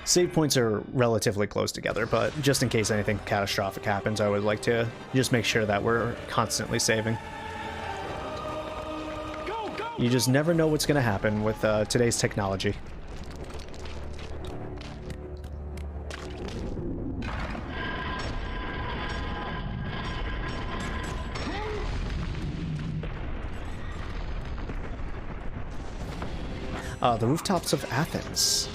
Save points are relatively close together, but just in case anything catastrophic happens, I would like to just make sure that we're constantly saving. You just never know what's going to happen with today's technology. The rooftops of Athens.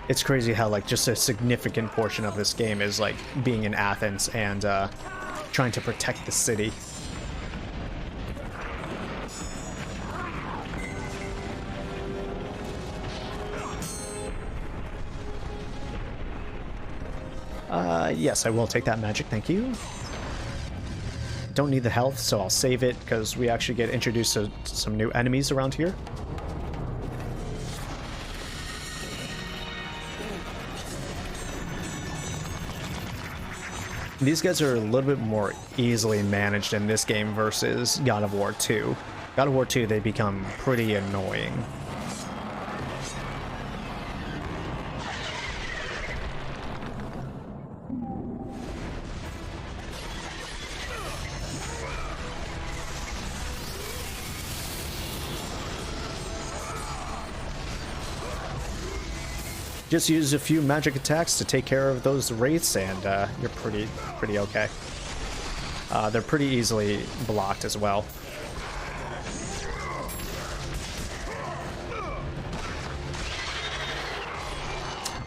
It's crazy how, like, just a significant portion of this game is, like, being in Athens and trying to protect the city. Yes, I will take that magic, thank you. Don't need the health, so I'll save it, because we actually get introduced to some new enemies around here. These guys are a little bit more easily managed in this game versus God of War 2. God of War 2, they become pretty annoying. Just use a few magic attacks to take care of those wraiths, and you're pretty okay. They're pretty easily blocked as well.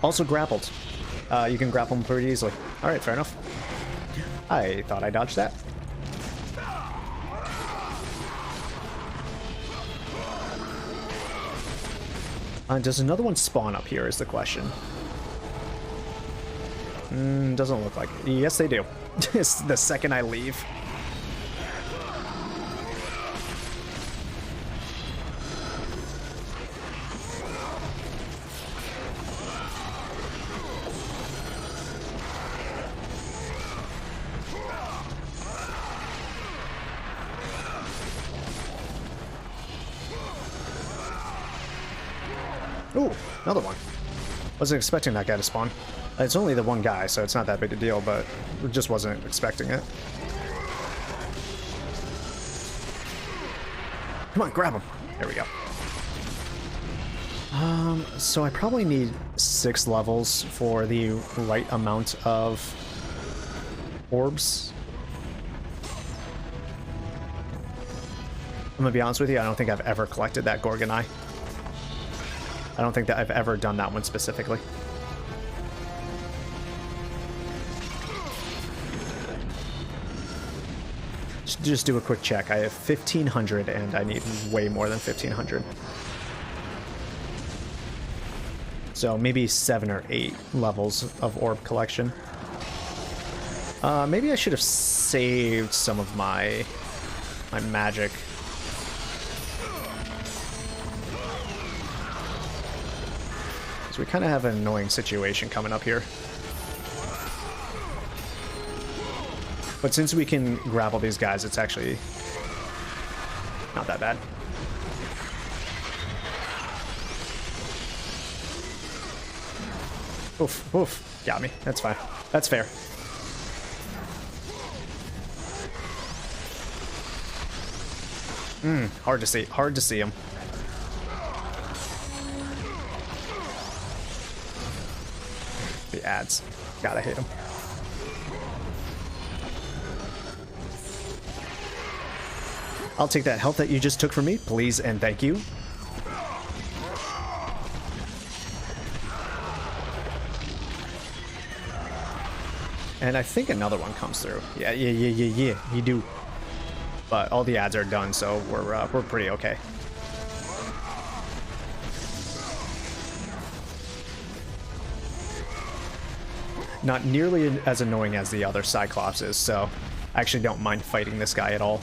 Also grappled. You can grapple them pretty easily. All right, fair enough. I thought I dodged that. Does another one spawn up here is the question. Doesn't look like it. Yes, they do. It's the second I leave. Ooh, another one. Wasn't expecting that guy to spawn. It's only the one guy, so it's not that big a deal, but just wasn't expecting it. Come on, grab him. There we go. So I probably need 6 levels for the right amount of orbs. I'm gonna be honest with you, I don't think I've ever collected that Gorgon Eye. I don't think that I've ever done that one specifically. Just do a quick check. I have 1,500 and I need way more than 1,500. So maybe 7 or 8 levels of orb collection. Maybe I should have saved some of my magic. We kind of have an annoying situation coming up here. But since we can grapple these guys, it's actually not that bad. Oof, oof, got me. That's fine. That's fair. Hard to see. Hard to see him. The ads. Gotta hate them. I'll take that health that you just took from me, please and thank you. And I think another one comes through. Yeah, you do. But all the ads are done, so we're pretty okay. Not nearly as annoying as the other Cyclops is, so I actually don't mind fighting this guy at all.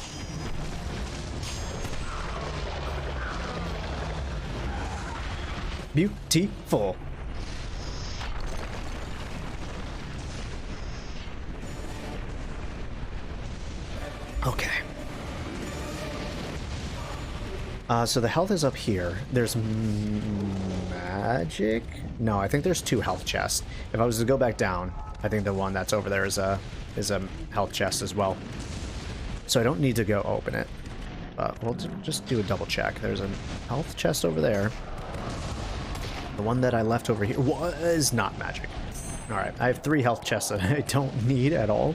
Beautiful. Okay. So the health is up here. There's magic? No, I think there's 2 health chests. If I was to go back down, I think the one that's over there is a health chest as well. So I don't need to go open it. But we'll just do a double check. There's a health chest over there. The one that I left over here was not magic. Alright, I have 3 health chests that I don't need at all.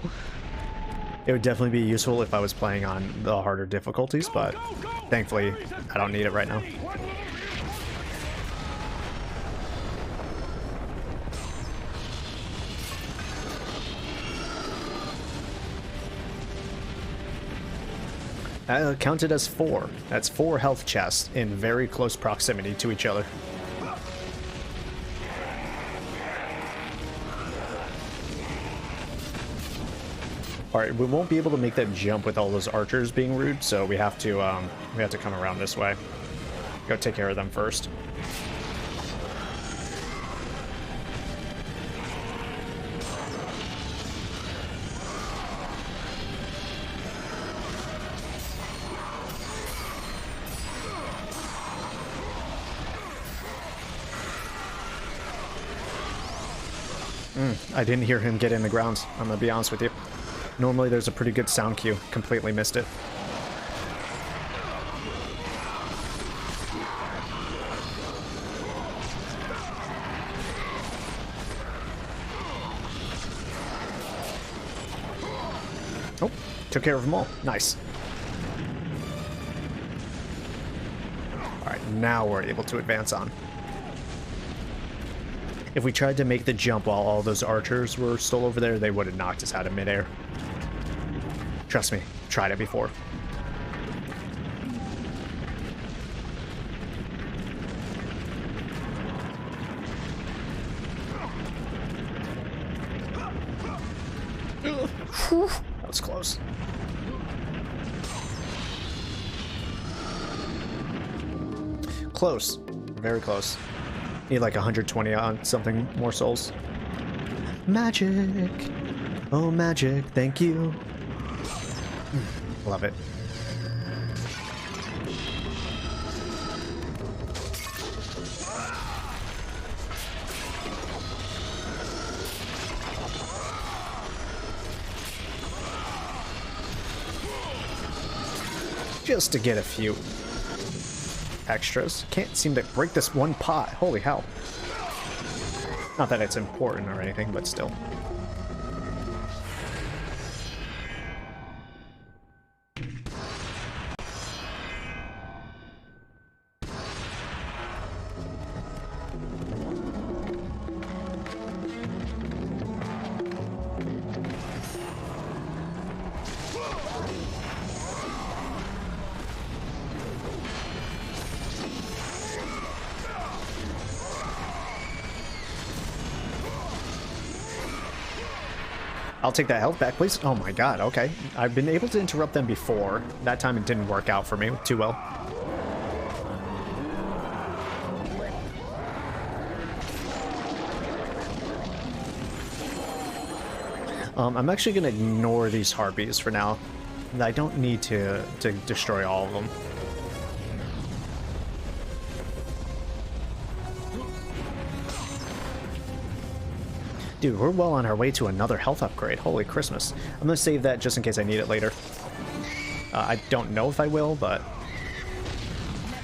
It would definitely be useful if I was playing on the harder difficulties, but thankfully I don't need it right now. Counted as 4. That's 4 health chests in very close proximity to each other. Alright, we won't be able to make that jump with all those archers being rude, so we have to come around this way. Go take care of them first. I didn't hear him get in the ground, I'm gonna be honest with you. Normally there's a pretty good sound cue. Completely missed it. Oh, took care of them all. Nice. Alright, now we're able to advance on. If we tried to make the jump while all those archers were still over there, they would have knocked us out of midair. Trust me, tried it before. That was close. Close. Very close. Need like 120 on something more souls. Magic. Oh, magic. Thank you. Love it. Just to get a few extras. Can't seem to break this one pot. Holy hell. Not that it's important or anything, but still. I'll take that health back, please. Oh my god, okay. I've been able to interrupt them before. That time it didn't work out for me too well. I'm actually going to ignore these harpies for now. I don't need to destroy all of them. Dude, we're well on our way to another health upgrade. Holy Christmas. I'm going to save that just in case I need it later. I don't know if I will, but...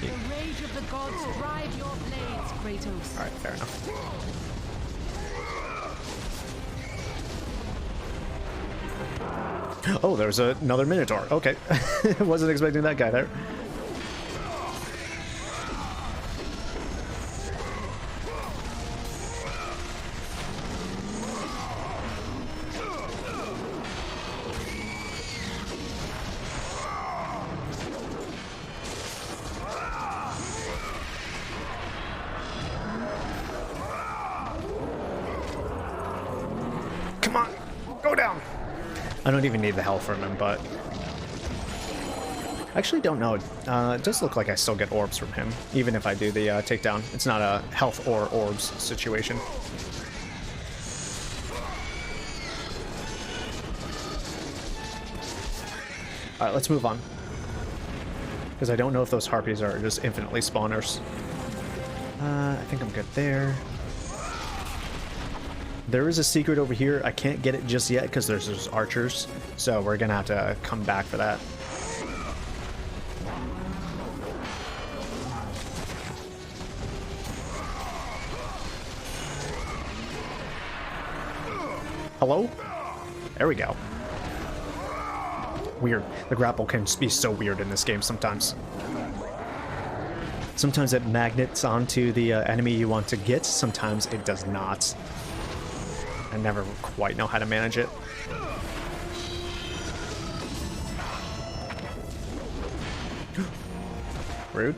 Let the rage of the gods drive your blades, Kratos. Alright, fair enough. Oh, there's another Minotaur. Okay. Wasn't expecting that guy there. Come on, go down. I don't even need the health from him, but I actually don't know. It does look like I still get orbs from him, even if I do the takedown. It's not a health or orbs situation. Alright, let's move on. Because I don't know if those harpies are just infinitely spawners. I think I'm good there. There is a secret over here. I can't get it just yet because there's those archers. So we're going to have to come back for that. Hello? There we go. Weird. The grapple can be so weird in this game sometimes. Sometimes it magnets onto the enemy you want to get. Sometimes it does not. I never quite know how to manage it. Rude.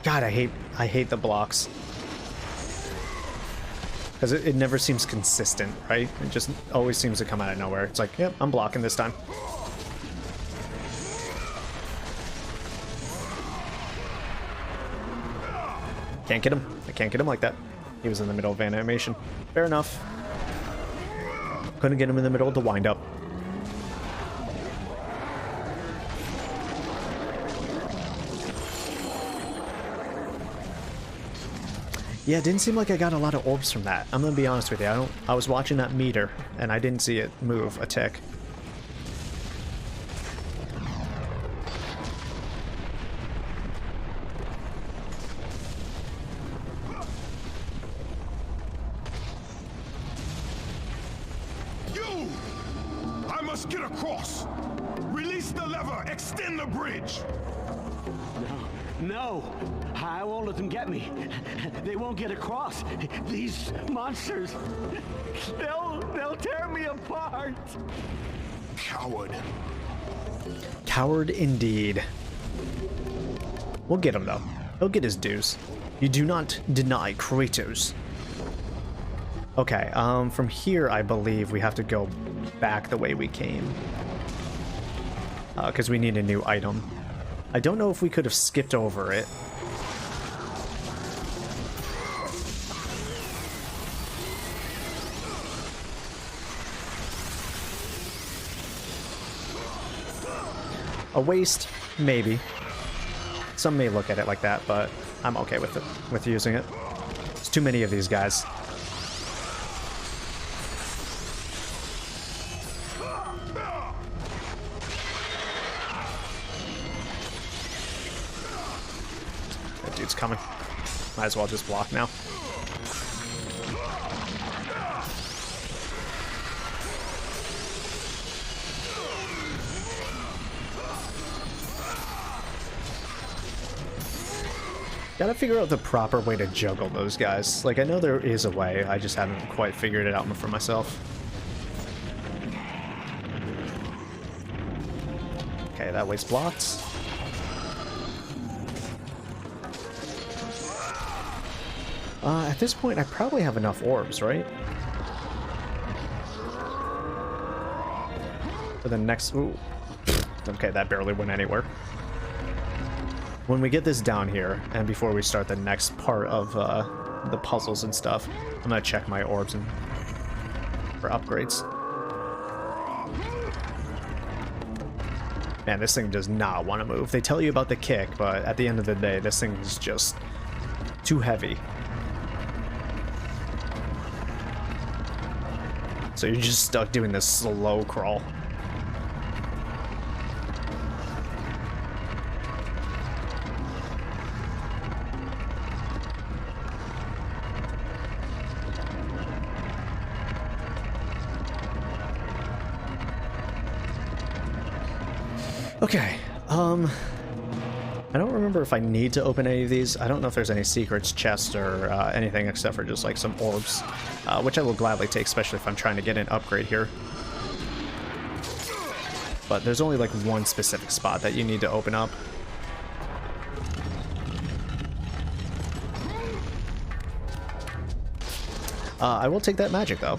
God, I hate the blocks. Because it never seems consistent, right? It just always seems to come out of nowhere. It's like, yep, I'm blocking this time. Can't get him. I can't get him like that. He was in the middle of an animation. Fair enough. Couldn't get him in the middle of the wind-up. Yeah, it didn't seem like I got a lot of orbs from that. I'm gonna be honest with you. I was watching that meter, and I didn't see it move a tick. You! I must get across! Release the lever! Extend the bridge! No, I won't let them get me. They won't get across. These monsters, they'll tear me apart. Coward. Coward indeed. We'll get him though. He'll get his dues. You do not deny Kratos. Okay, from here I believe we have to go back the way we came. Because we need a new item. I don't know if we could have skipped over it. A waste? Maybe. Some may look at it like that, but I'm okay with it, with using it. There's too many of these guys. Dude's coming. Might as well just block now. Gotta figure out the proper way to juggle those guys. Like, I know there is a way, I just haven't quite figured it out for myself. Okay, that way's blocked. At this point, I probably have enough orbs, right? For the next... Ooh. Okay, that barely went anywhere. When we get this down here, and before we start the next part of the puzzles and stuff, I'm gonna check my orbs and for upgrades. Man, this thing does not want to move. They tell you about the kick, but at the end of the day, this thing is just too heavy. So you're just stuck doing this slow crawl. Okay, I don't remember if I need to open any of these. I don't know if there's any secrets, chests, or anything except for just like some orbs, which I will gladly take, especially if I'm trying to get an upgrade here. But there's only like one specific spot that you need to open up. I will take that magic though.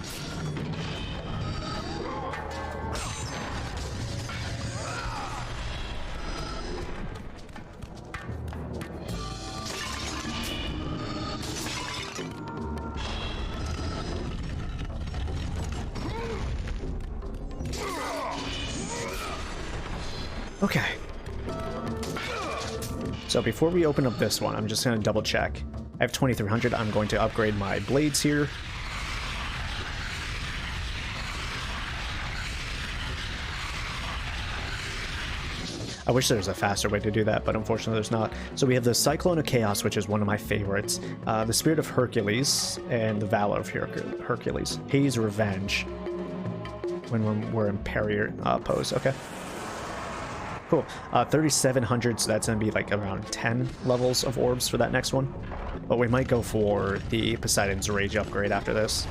Okay. So before we open up this one, I'm just going to double check. I have 2300. I'm going to upgrade my blades here. I wish there was a faster way to do that, but unfortunately there's not. So we have the Cyclone of Chaos, which is one of my favorites. The Spirit of Hercules and the Valor of Hercules. Haze Revenge when we're in parry pose. Okay. Cool. 3700, so that's going to be like around 10 levels of orbs for that next one. But we might go for the Poseidon's Rage upgrade after this.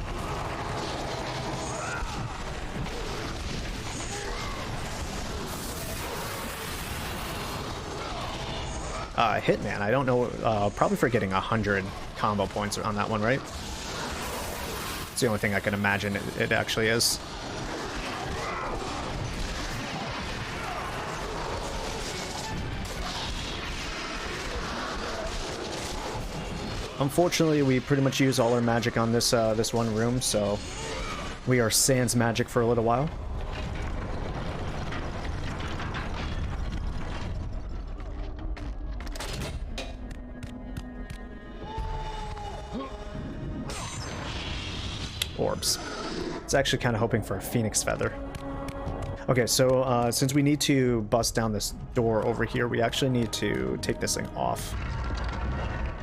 Hitman, I don't know, probably for getting 100 combo points on that one, right? It's the only thing I can imagine it actually is. Unfortunately, we pretty much use all our magic on this this one room, so we are sans magic for a little while. Orbs. It's actually kind of hoping for a phoenix feather. Okay, so since we need to bust down this door over here, we actually need to take this thing off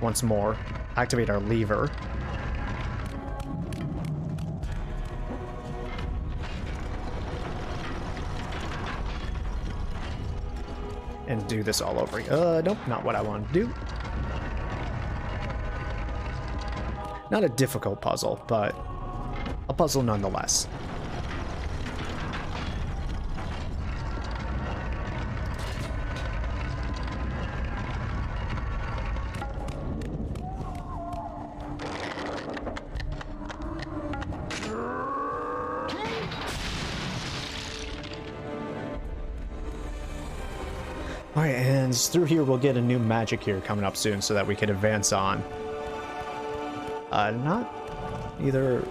once more. Activate our lever. And do this all over again. Nope, not what I want to do. Not a difficult puzzle, but a puzzle nonetheless. Alright, and through here we'll get a new magic here coming up soon so that we can advance on. Not either...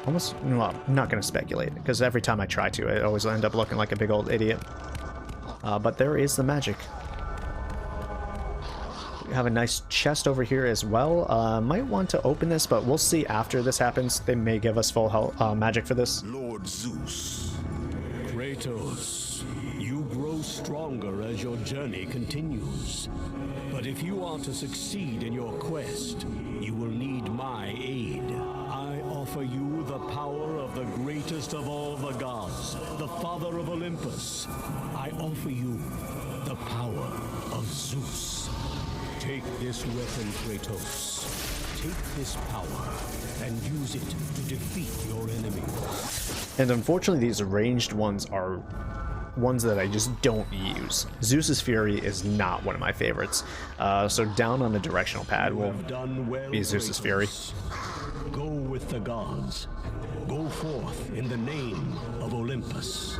Almost... Well, I'm not going to speculate, because every time I try to, I always end up looking like a big old idiot. But there is the magic. We have a nice chest over here as well. Might want to open this, but we'll see after this happens. They may give us full health, magic for this. Lord Zeus. Kratos, you grow stronger as your journey continues. But if you are to succeed in your quest, you will need my aid. I offer you the power of the greatest of all the gods, the father of Olympus. I offer you the power of Zeus. Take this weapon, Kratos. Take this power and use it to defeat your enemies. And unfortunately, these ranged ones are ones that I just don't use. Zeus's Fury is not one of my favorites. So down on the directional pad will be Zeus's Fury. Go with the gods. Go forth in the name of Olympus.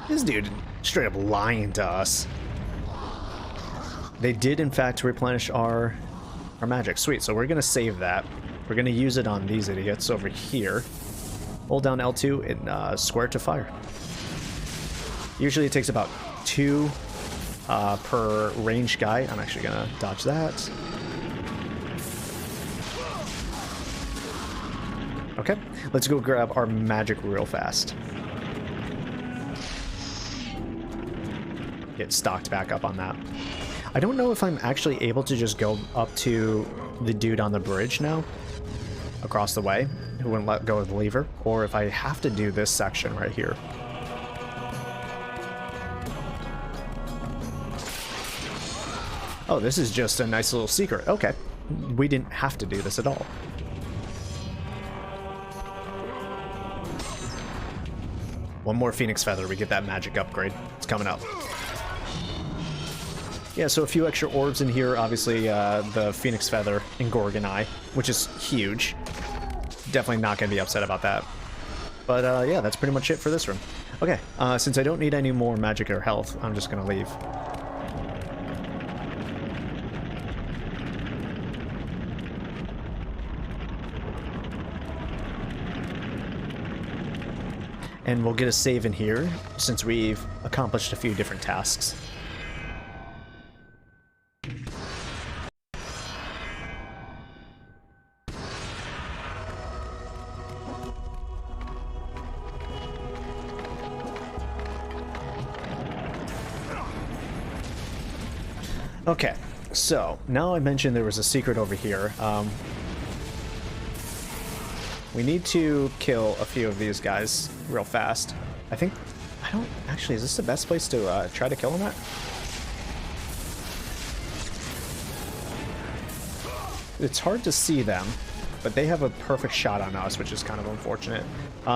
This dude straight up lying to us. They did in fact replenish our magic. Sweet, so we're gonna save that. We're gonna use it on these idiots over here. Hold down L2 and square to fire. Usually it takes about 2 per range guy. I'm actually gonna dodge that. Okay, let's go grab our magic real fast. Get stocked back up on that. I don't know if I'm actually able to just go up to the dude on the bridge now, across the way, who wouldn't let go of the lever, or if I have to do this section right here. Oh, this is just a nice little secret. Okay, we didn't have to do this at all. One more Phoenix Feather, we get that magic upgrade. It's coming up. Yeah, so a few extra orbs in here. Obviously, the Phoenix Feather and Gorgon Eye, which is huge. Definitely not going to be upset about that. But yeah, that's pretty much it for this room. Okay, since I don't need any more magic or health, I'm just going to leave. and we'll get a save in here since we've accomplished a few different tasks. Okay, so now I mentioned there was a secret over here. We need to kill a few of these guys real fast. I don't, actually, is this the best place to try to kill them at? It's hard to see them, but they have a perfect shot on us, which is kind of unfortunate.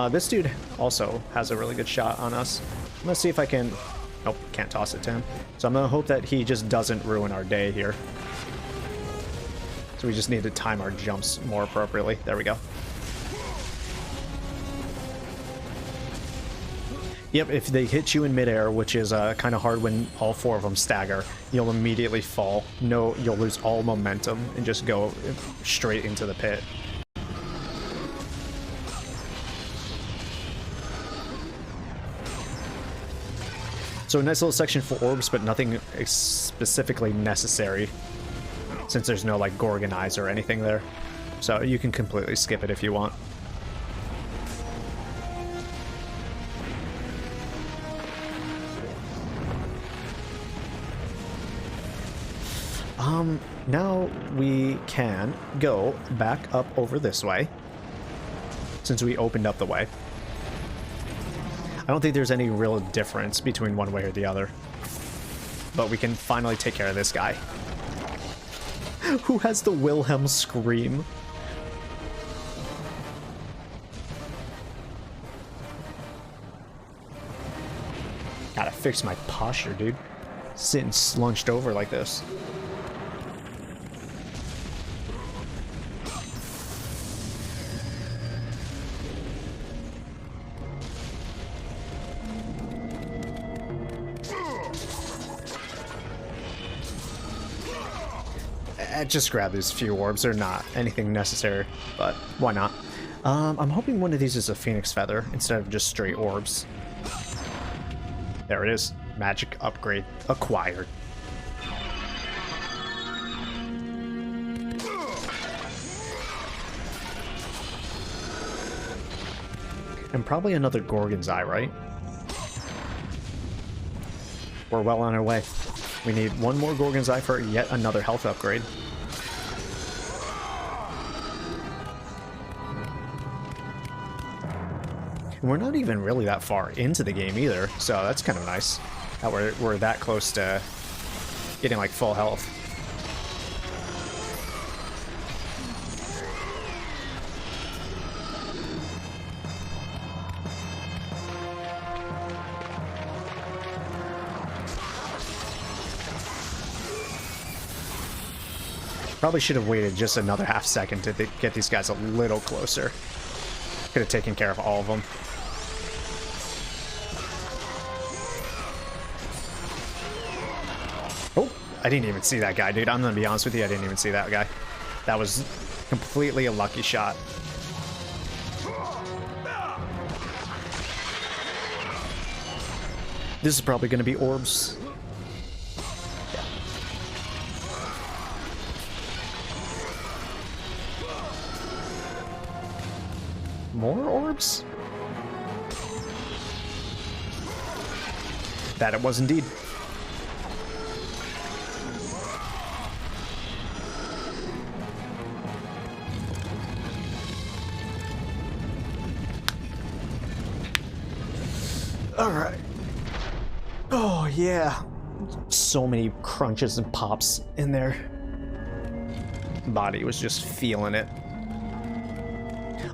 This dude also has a really good shot on us. I'm gonna see if I can... Nope, can't toss it to him. So I'm gonna hope that he just doesn't ruin our day here. So we just need to time our jumps more appropriately. There we go. Yep, if they hit you in midair, which is kind of hard when all four of them stagger, you'll immediately fall. No, you'll lose all momentum and just go straight into the pit. So a nice little section for orbs, but nothing specifically necessary, since there's no like Gorgon eyes or anything there. So you can completely skip it if you want. Now we can go back up over this way, since we opened up the way. I don't think there's any real difference between one way or the other, but we can finally take care of this guy. Who has the Wilhelm scream? Gotta fix my posture, dude. Sitting slunched over like this. Just grab these few orbs. They're not anything necessary, but why not? I'm hoping one of these is a phoenix feather instead of just straight orbs. There it is. Magic upgrade acquired. And probably another Gorgon's Eye, right? We're well on our way. We need one more Gorgon's Eye for yet another health upgrade. And we're not even really that far into the game either, so that's kind of nice that we're that close to getting like full health. Probably should have waited just another half second to get these guys a little closer. Could have taken care of all of them. Oh, I didn't even see that guy, dude. I'm gonna be honest with you, I didn't even see that guy. That was completely a lucky shot. This is probably gonna be orbs. More orbs? That it was indeed. Alright. Oh yeah. So many crunches and pops in there. Body was just feeling it.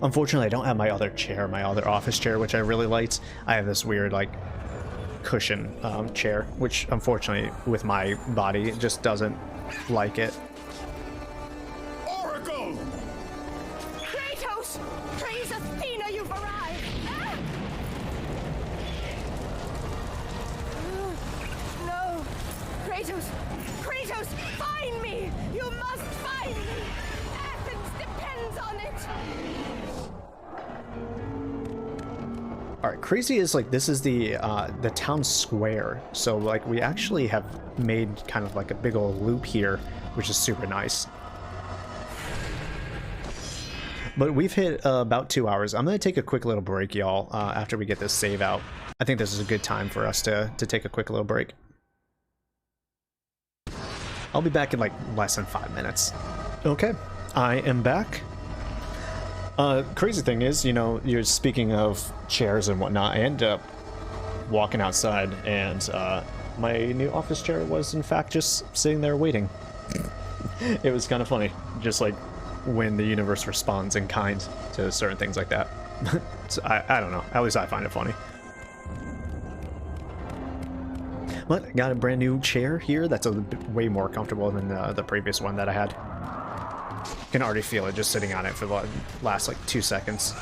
Unfortunately, I don't have my other chair, my other office chair, which I really liked. I have this weird, like, cushion chair, which, unfortunately, with my body, just doesn't like it. Oracle! Kratos! Praise Athena, you've arrived! Ah! No! Kratos! Kratos, find me! You must find me! Athens depends on it! All right, crazy is like this is the town square, so like we actually have made kind of like a big old loop here, which is super nice. But we've hit about 2 hours. I'm gonna take a quick little break, y'all. After we get this save out, I think this is a good time for us to take a quick little break. I'll be back in like less than 5 minutes. Okay, I am back. Crazy thing is, you know, you're speaking of chairs and whatnot. I ended up walking outside, and my new office chair was in fact just sitting there waiting. It was kind of funny, just like when the universe responds in kind to certain things like that. So I don't know. At least I find it funny. But I got a brand new chair here that's a bit way more comfortable than the previous one that I had. Can already feel it just sitting on it for the last like 2 seconds.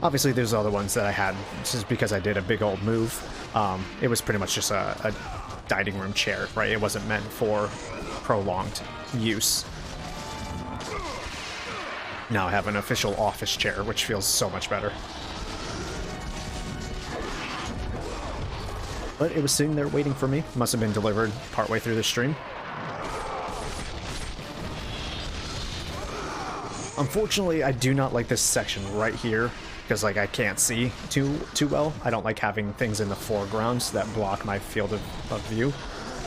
Obviously there's other ones that I had just because I did a big old move. It was pretty much just a dining room chair, right? It wasn't meant for prolonged use. Now I have an official office chair, which feels so much better. But it was sitting there waiting for me. Must have been delivered partway through the stream. Unfortunately, I do not like this section right here because like I can't see too well. I don't like having things in the foreground that block my field of view,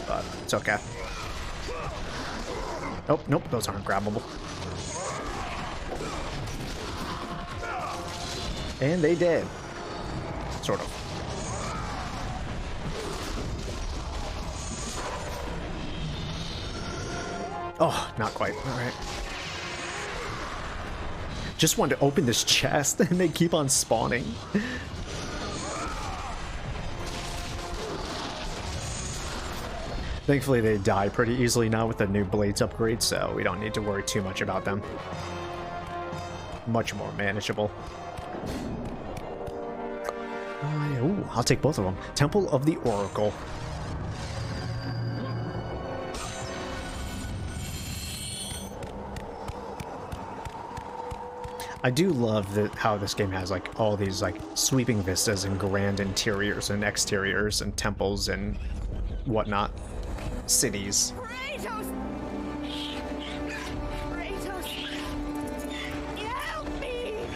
but it's okay. Oh, nope, those aren't grabbable. And they did. Sort of. Oh, not quite. All right. Just wanted to open this chest and they keep on spawning. Thankfully they die pretty easily now with the new blades upgrade, so we don't need to worry too much about them. Much more manageable. Ooh, I'll take both of them. Temple of the Oracle. I do love how this game has like all these like sweeping vistas and grand interiors and exteriors and temples and whatnot. Cities. Kratos! Kratos! Help me!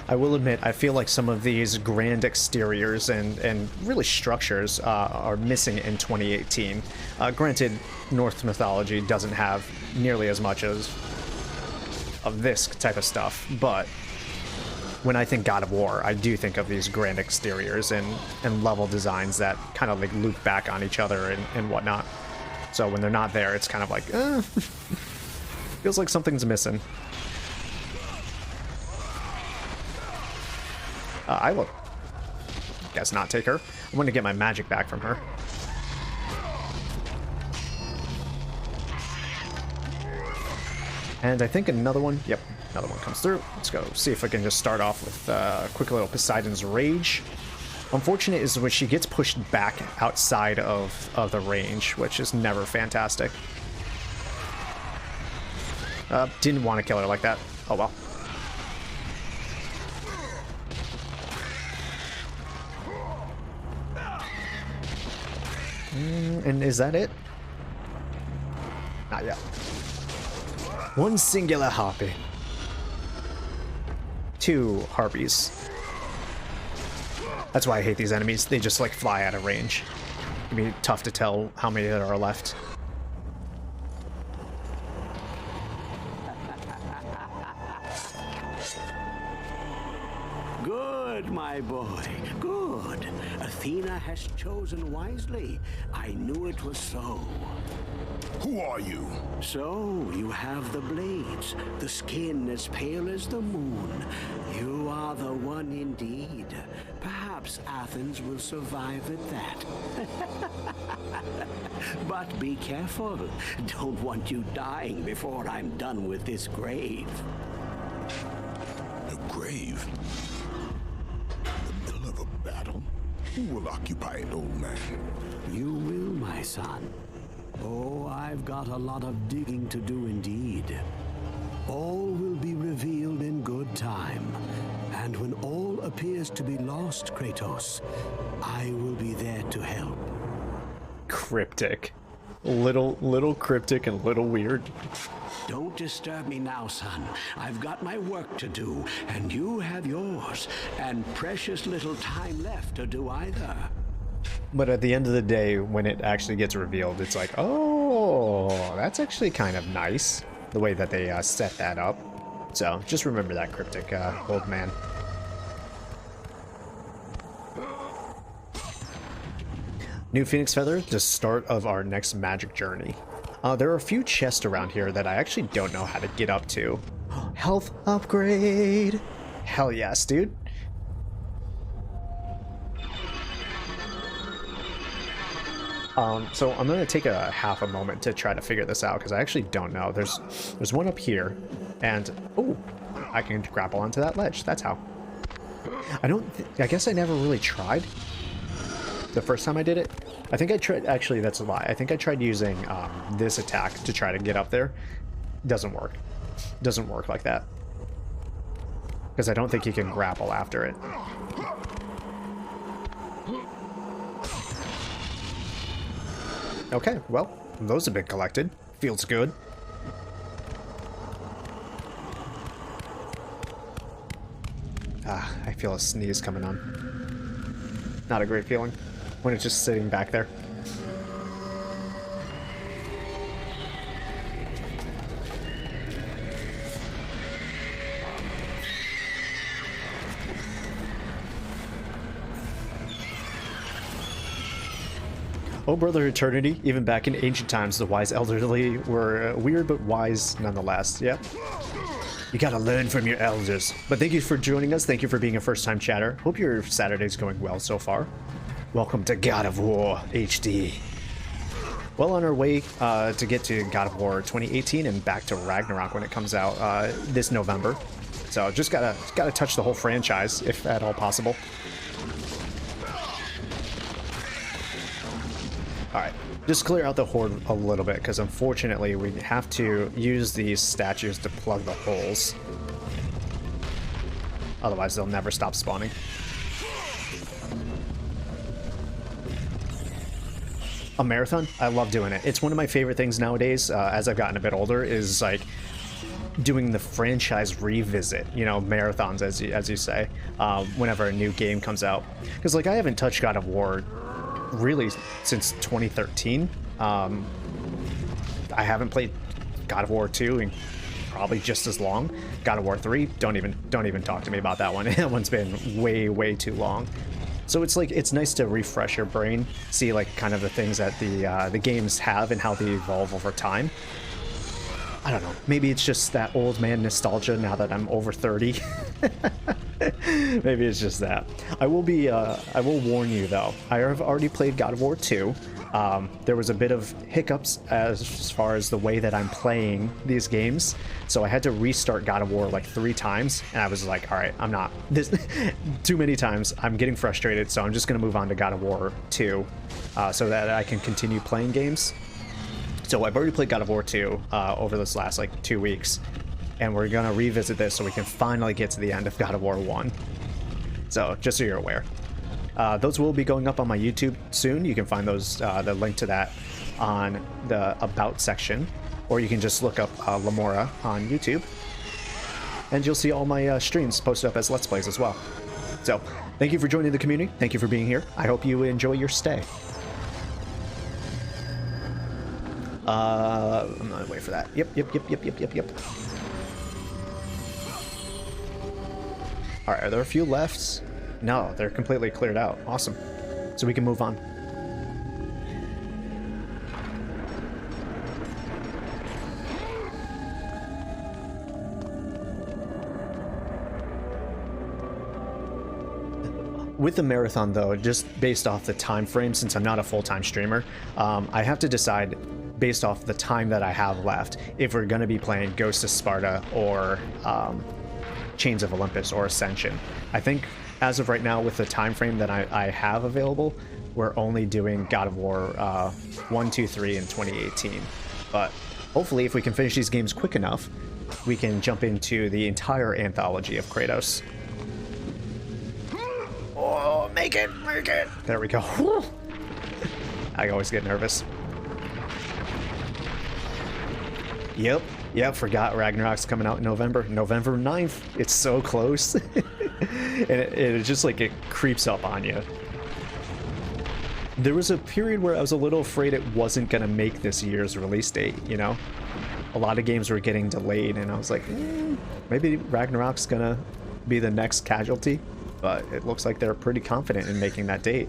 I will admit, I feel like some of these grand exteriors and really structures are missing in 2018. Granted, Norse mythology doesn't have nearly as much of this type of stuff, but when I think God of War, I do think of these grand exteriors and level designs that kind of like loop back on each other and whatnot. So when they're not there, it's kind of like, feels like something's missing. I will, guess, not take her. I'm going to get my magic back from her. And I think another one, yep, another one comes through. Let's go see if I can just start off with a quick little Poseidon's Rage. Unfortunate is when she gets pushed back outside of the range, which is never fantastic. Didn't want to kill her like that. Oh well. And is that it? Not yet. One singular harpy. 2 harpies. That's why I hate these enemies. They just like fly out of range. It'd be tough to tell how many there are left. Good, my boy, good. Athena has chosen wisely. I knew it was so. Who are you? So, you have the blades, the skin as pale as the moon. You are the one indeed. Perhaps Athens will survive at that. But be careful. Don't want you dying before I'm done with this grave. A grave? Who will occupy it, old man? You will, my son. Oh, I've got a lot of digging to do indeed. All will be revealed in good time. And when all appears to be lost, Kratos, I will be there to help. Cryptic. Little cryptic and little weird. Don't disturb me now, son. I've got my work to do, and you have yours, and precious little time left to do either. But at the end of the day, when it actually gets revealed, it's like, oh, that's actually kind of nice, the way that they set that up. So just remember that, cryptic old man. New Phoenix Feather, the start of our next magic journey. There are a few chests around here that I actually don't know how to get up to. Health upgrade! Hell yes, dude. So I'm gonna take a half a moment to try to figure this out because I actually don't know. There's one up here, and oh, I can grapple onto that ledge. That's how. I guess I never really tried the first time I did it. I think I tried. Actually, that's a lie. I think I tried using this attack to try to get up there. Doesn't work. Doesn't work like that because I don't think you can grapple after it. Okay, well, those have been collected. Feels good. Ah, I feel a sneeze coming on. Not a great feeling when it's just sitting back there. Oh, Brother Eternity, even back in ancient times, the wise elderly were weird but wise nonetheless. Yep. You gotta learn from your elders. But thank you for joining us. Thank you for being a first-time chatter. Hope your Saturday's going well so far. Welcome to God of War HD. Well on our way to get to God of War 2018 and back to Ragnarok when it comes out this November. So just gotta touch the whole franchise, if at all possible. Alright, just clear out the horde a little bit, because unfortunately we have to use these statues to plug the holes. Otherwise they'll never stop spawning. A marathon? I love doing it. It's one of my favorite things nowadays, as I've gotten a bit older, is like doing the franchise revisit, you know, marathons, as you say, whenever a new game comes out. Because like I haven't touched God of War really since 2013. I haven't played God of War 2 in probably just as long. God of War 3, don't even talk to me about that one. That one's been way too long. So it's like, it's nice to refresh your brain, see like kind of the things that the games have and how they evolve over time. I don't know, maybe it's just that old man nostalgia now that I'm over 30. Maybe it's just that. I will warn you though, I have already played God of War 2. There was a bit of hiccups as far as the way that I'm playing these games, so I had to restart God of War like 3 times, and I was like, all right, I'm not this too many times. I'm getting frustrated, so I'm just gonna move on to God of War 2 so that I can continue playing games. So I've already played God of War 2 over this last like 2 weeks, and we're gonna revisit this so we can finally get to the end of God of War 1. So just so you're aware. Those will be going up on my YouTube soon. You can find those, the link to that on the About section, or you can just look up Lamoura on YouTube, and you'll see all my streams posted up as Let's Plays as well. So thank you for joining the community. Thank you for being here. I hope you enjoy your stay. I'm gonna wait for that. Yep. Alright, are there a few left? No, they're completely cleared out. Awesome. So we can move on. With the marathon though, just based off the time frame, since I'm not a full-time streamer, I have to decide based off the time that I have left if we're going to be playing Ghost of Sparta or Chains of Olympus or Ascension. I think as of right now, with the time frame that I have available, we're only doing God of War 1, 2, 3 in 2018. But hopefully, if we can finish these games quick enough, we can jump into the entire anthology of Kratos. Oh, make it! There we go. I always get nervous. Yep, forgot Ragnarok's coming out in November 9th. It's so close. And it just like, it creeps up on you. There was a period where I was a little afraid it wasn't gonna make this year's release date, you know? A lot of games were getting delayed, and I was like, maybe Ragnarok's gonna be the next casualty, but it looks like they're pretty confident in making that date.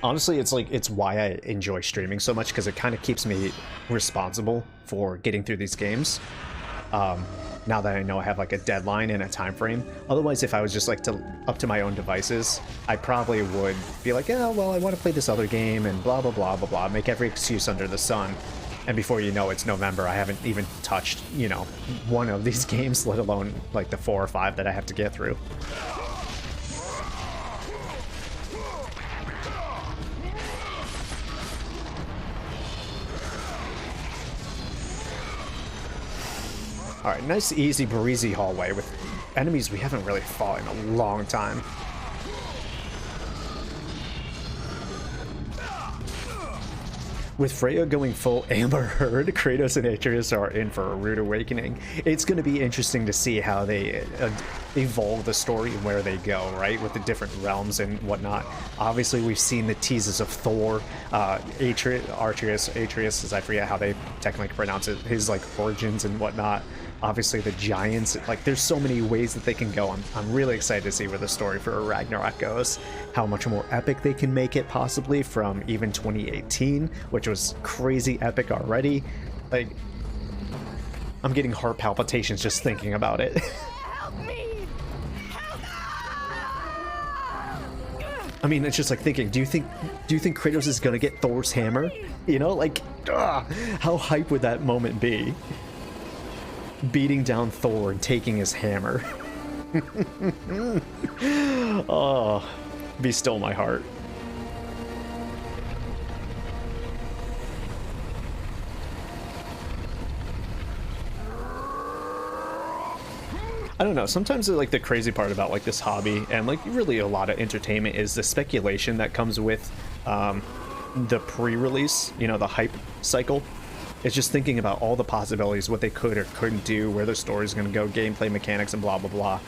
Honestly, it's why I enjoy streaming so much, because it kind of keeps me responsible for getting through these games. Now that I know I have like a deadline and a time frame. Otherwise, if I was just like up to my own devices, I probably would be like, yeah, well, I want to play this other game and blah blah blah blah blah, make every excuse under the sun. And before you know, it's November. I haven't even touched, you know, one of these games, let alone like the 4 or 5 that I have to get through. Alright, nice easy breezy hallway with enemies we haven't really fought in a long time. With Freya going full Amber Heard, Kratos and Atreus are in for a rude awakening. It's going to be interesting to see how they evolve the story and where they go, right? With the different realms and whatnot. Obviously, we've seen the teases of Thor, Atreus, as I forget how they technically pronounce it, his like origins and whatnot. Obviously, the giants, like there's so many ways that they can go. I'm really excited to see where the story for Ragnarok goes. How much more epic they can make it, possibly, from even 2018, which was crazy epic already. Like, I'm getting heart palpitations just thinking about it. Help me! Help! I mean, it's just like thinking, do you think Kratos is gonna get Thor's hammer? You know, like, how hype would that moment be? Beating down Thor and taking his hammer. Oh, be still my heart. I don't know, sometimes like the crazy part about like this hobby and like really a lot of entertainment is the speculation that comes with the pre-release, you know, the hype cycle. It's just thinking about all the possibilities, what they could or couldn't do, where the story's going to go, gameplay mechanics, and blah, blah, blah.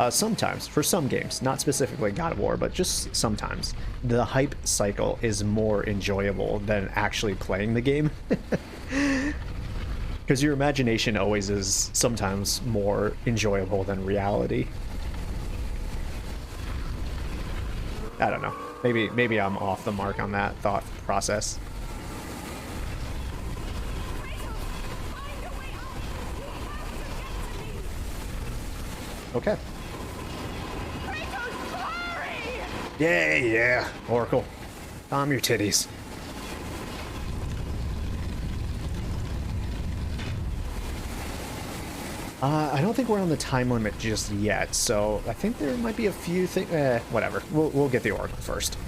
Sometimes, for some games, not specifically God of War, but just sometimes, the hype cycle is more enjoyable than actually playing the game. Because your imagination always is sometimes more enjoyable than reality. I don't know. Maybe I'm off the mark on that thought process. Okay. Yeah, Oracle. Calm your titties. I don't think we're on the time limit just yet, so I think there might be a few things. Whatever. We'll get the Oracle first.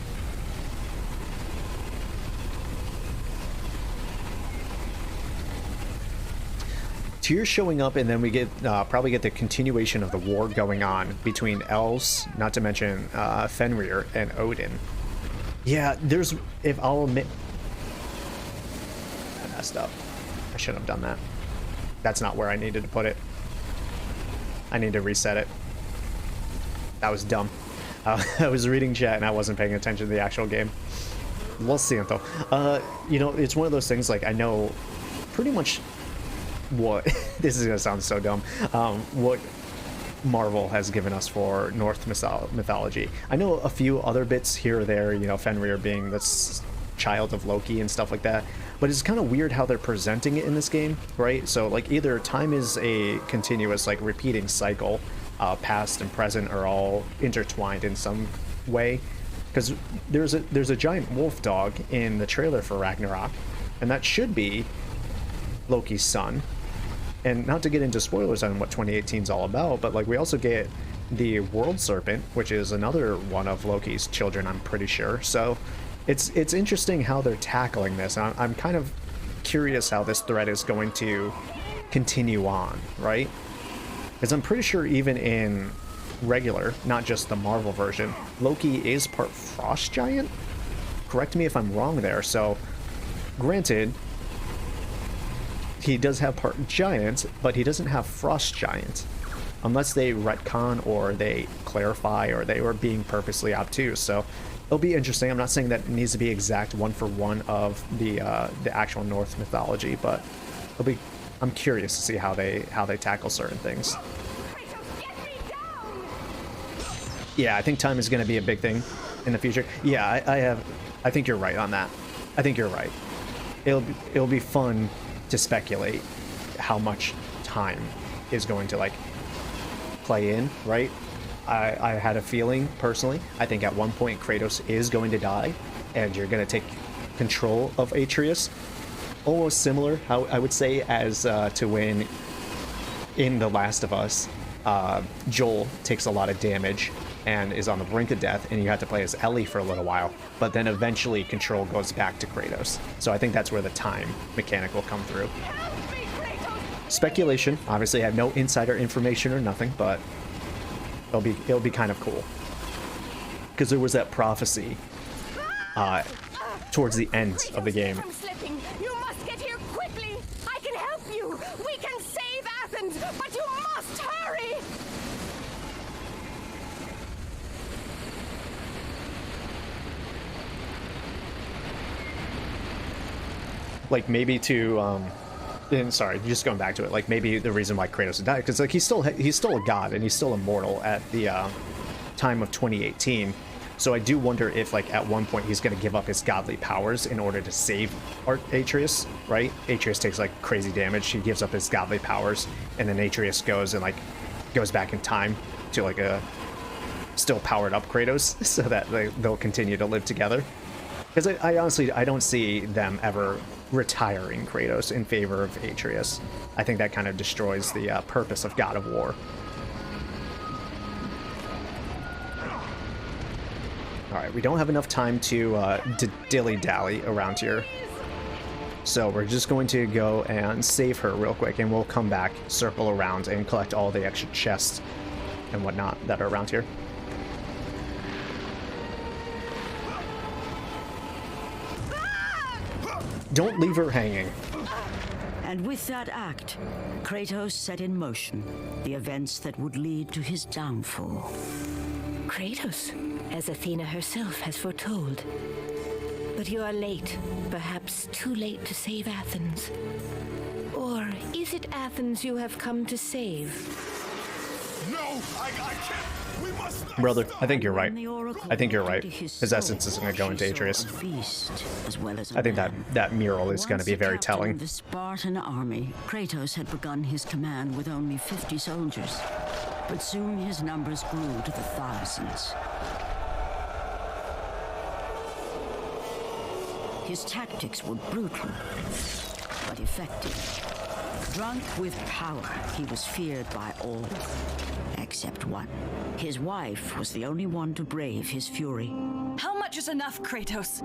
Tears showing up, and then we get probably get the continuation of the war going on between elves, not to mention Fenrir and Odin. Yeah, there's, if I'll admit, I messed up. I shouldn't have done that. That's not where I needed to put it. I need to reset it. That was dumb. I was reading chat and I wasn't paying attention to the actual game. Lo siento. You know, it's one of those things, like, I know pretty much what this is gonna sound so dumb, what Marvel has given us for Norse mythology. I know a few other bits here or there, you know, Fenrir being this child of Loki and stuff like that, but it's kind of weird how they're presenting it in this game, right? So like either time is a continuous like repeating cycle, past and present are all intertwined in some way, Because there's a giant wolf dog in the trailer for Ragnarok, and that should be Loki's son. And not to get into spoilers on what 2018 is all about, but like we also get the world serpent, which is another one of Loki's children, I'm pretty sure. So it's interesting how they're tackling this. And I'm kind of curious how this thread is going to continue on, right? Because I'm pretty sure even in regular, not just the Marvel version, Loki is part frost giant. Correct me if I'm wrong there. So granted, he does have part giant, but he doesn't have frost giant, unless they retcon or they clarify or they were being purposely obtuse. So it'll be interesting. I'm not saying that it needs to be exact one for one of the actual Norse mythology, but it'll be. I'm curious to see how they tackle certain things. Yeah, I think time is going to be a big thing in the future. Yeah, I think you're right on that. I think you're right. It'll be fun to speculate how much time is going to like play in, right? I had a feeling personally. I think at one point Kratos is going to die, and you're going to take control of Atreus. Almost similar, how I would say, as to when in The Last of Us, Joel takes a lot of damage and is on the brink of death, and you have to play as Ellie for a little while, but then eventually control goes back to Kratos. So I think that's where the time mechanic will come through. Speculation. Obviously, I have no insider information or nothing, but it'll be kind of cool. Because there was that prophecy towards the end of the game. You must get here quickly. I can help you. We can save Athens, but you must hurry. Like maybe to and sorry, just going back to it, like maybe the reason why Kratos died, because like he's still a god and he's still immortal at the time of 2018. So I do wonder if like at one point he's going to give up his godly powers in order to save Atreus, right? Atreus takes like crazy damage, he gives up his godly powers, and then Atreus goes back in time to like a still powered up Kratos, so that they'll continue to live together. Because I honestly don't see them ever retiring Kratos in favor of Atreus. I think that kind of destroys the purpose of God of War. Alright, we don't have enough time to dilly-dally around here. So we're just going to go and save her real quick, and we'll come back, circle around, and collect all the extra chests and whatnot that are around here. Don't leave her hanging. And with that act, Kratos set in motion the events that would lead to his downfall. Kratos, as Athena herself has foretold. But you are late, perhaps too late to save Athens. Or is it Athens you have come to save? No, I can't. We must not. Brother, stop. I think you're right. I think you're right. His essence isn't going to go into Atreus. I think that mural is going to be very telling. The Spartan army, Kratos had begun his command with only 50 soldiers, but soon his numbers grew to the thousands. His tactics were brutal, but effective. Drunk with power, he was feared by all, except one. His wife was the only one to brave his fury. How much is enough, Kratos?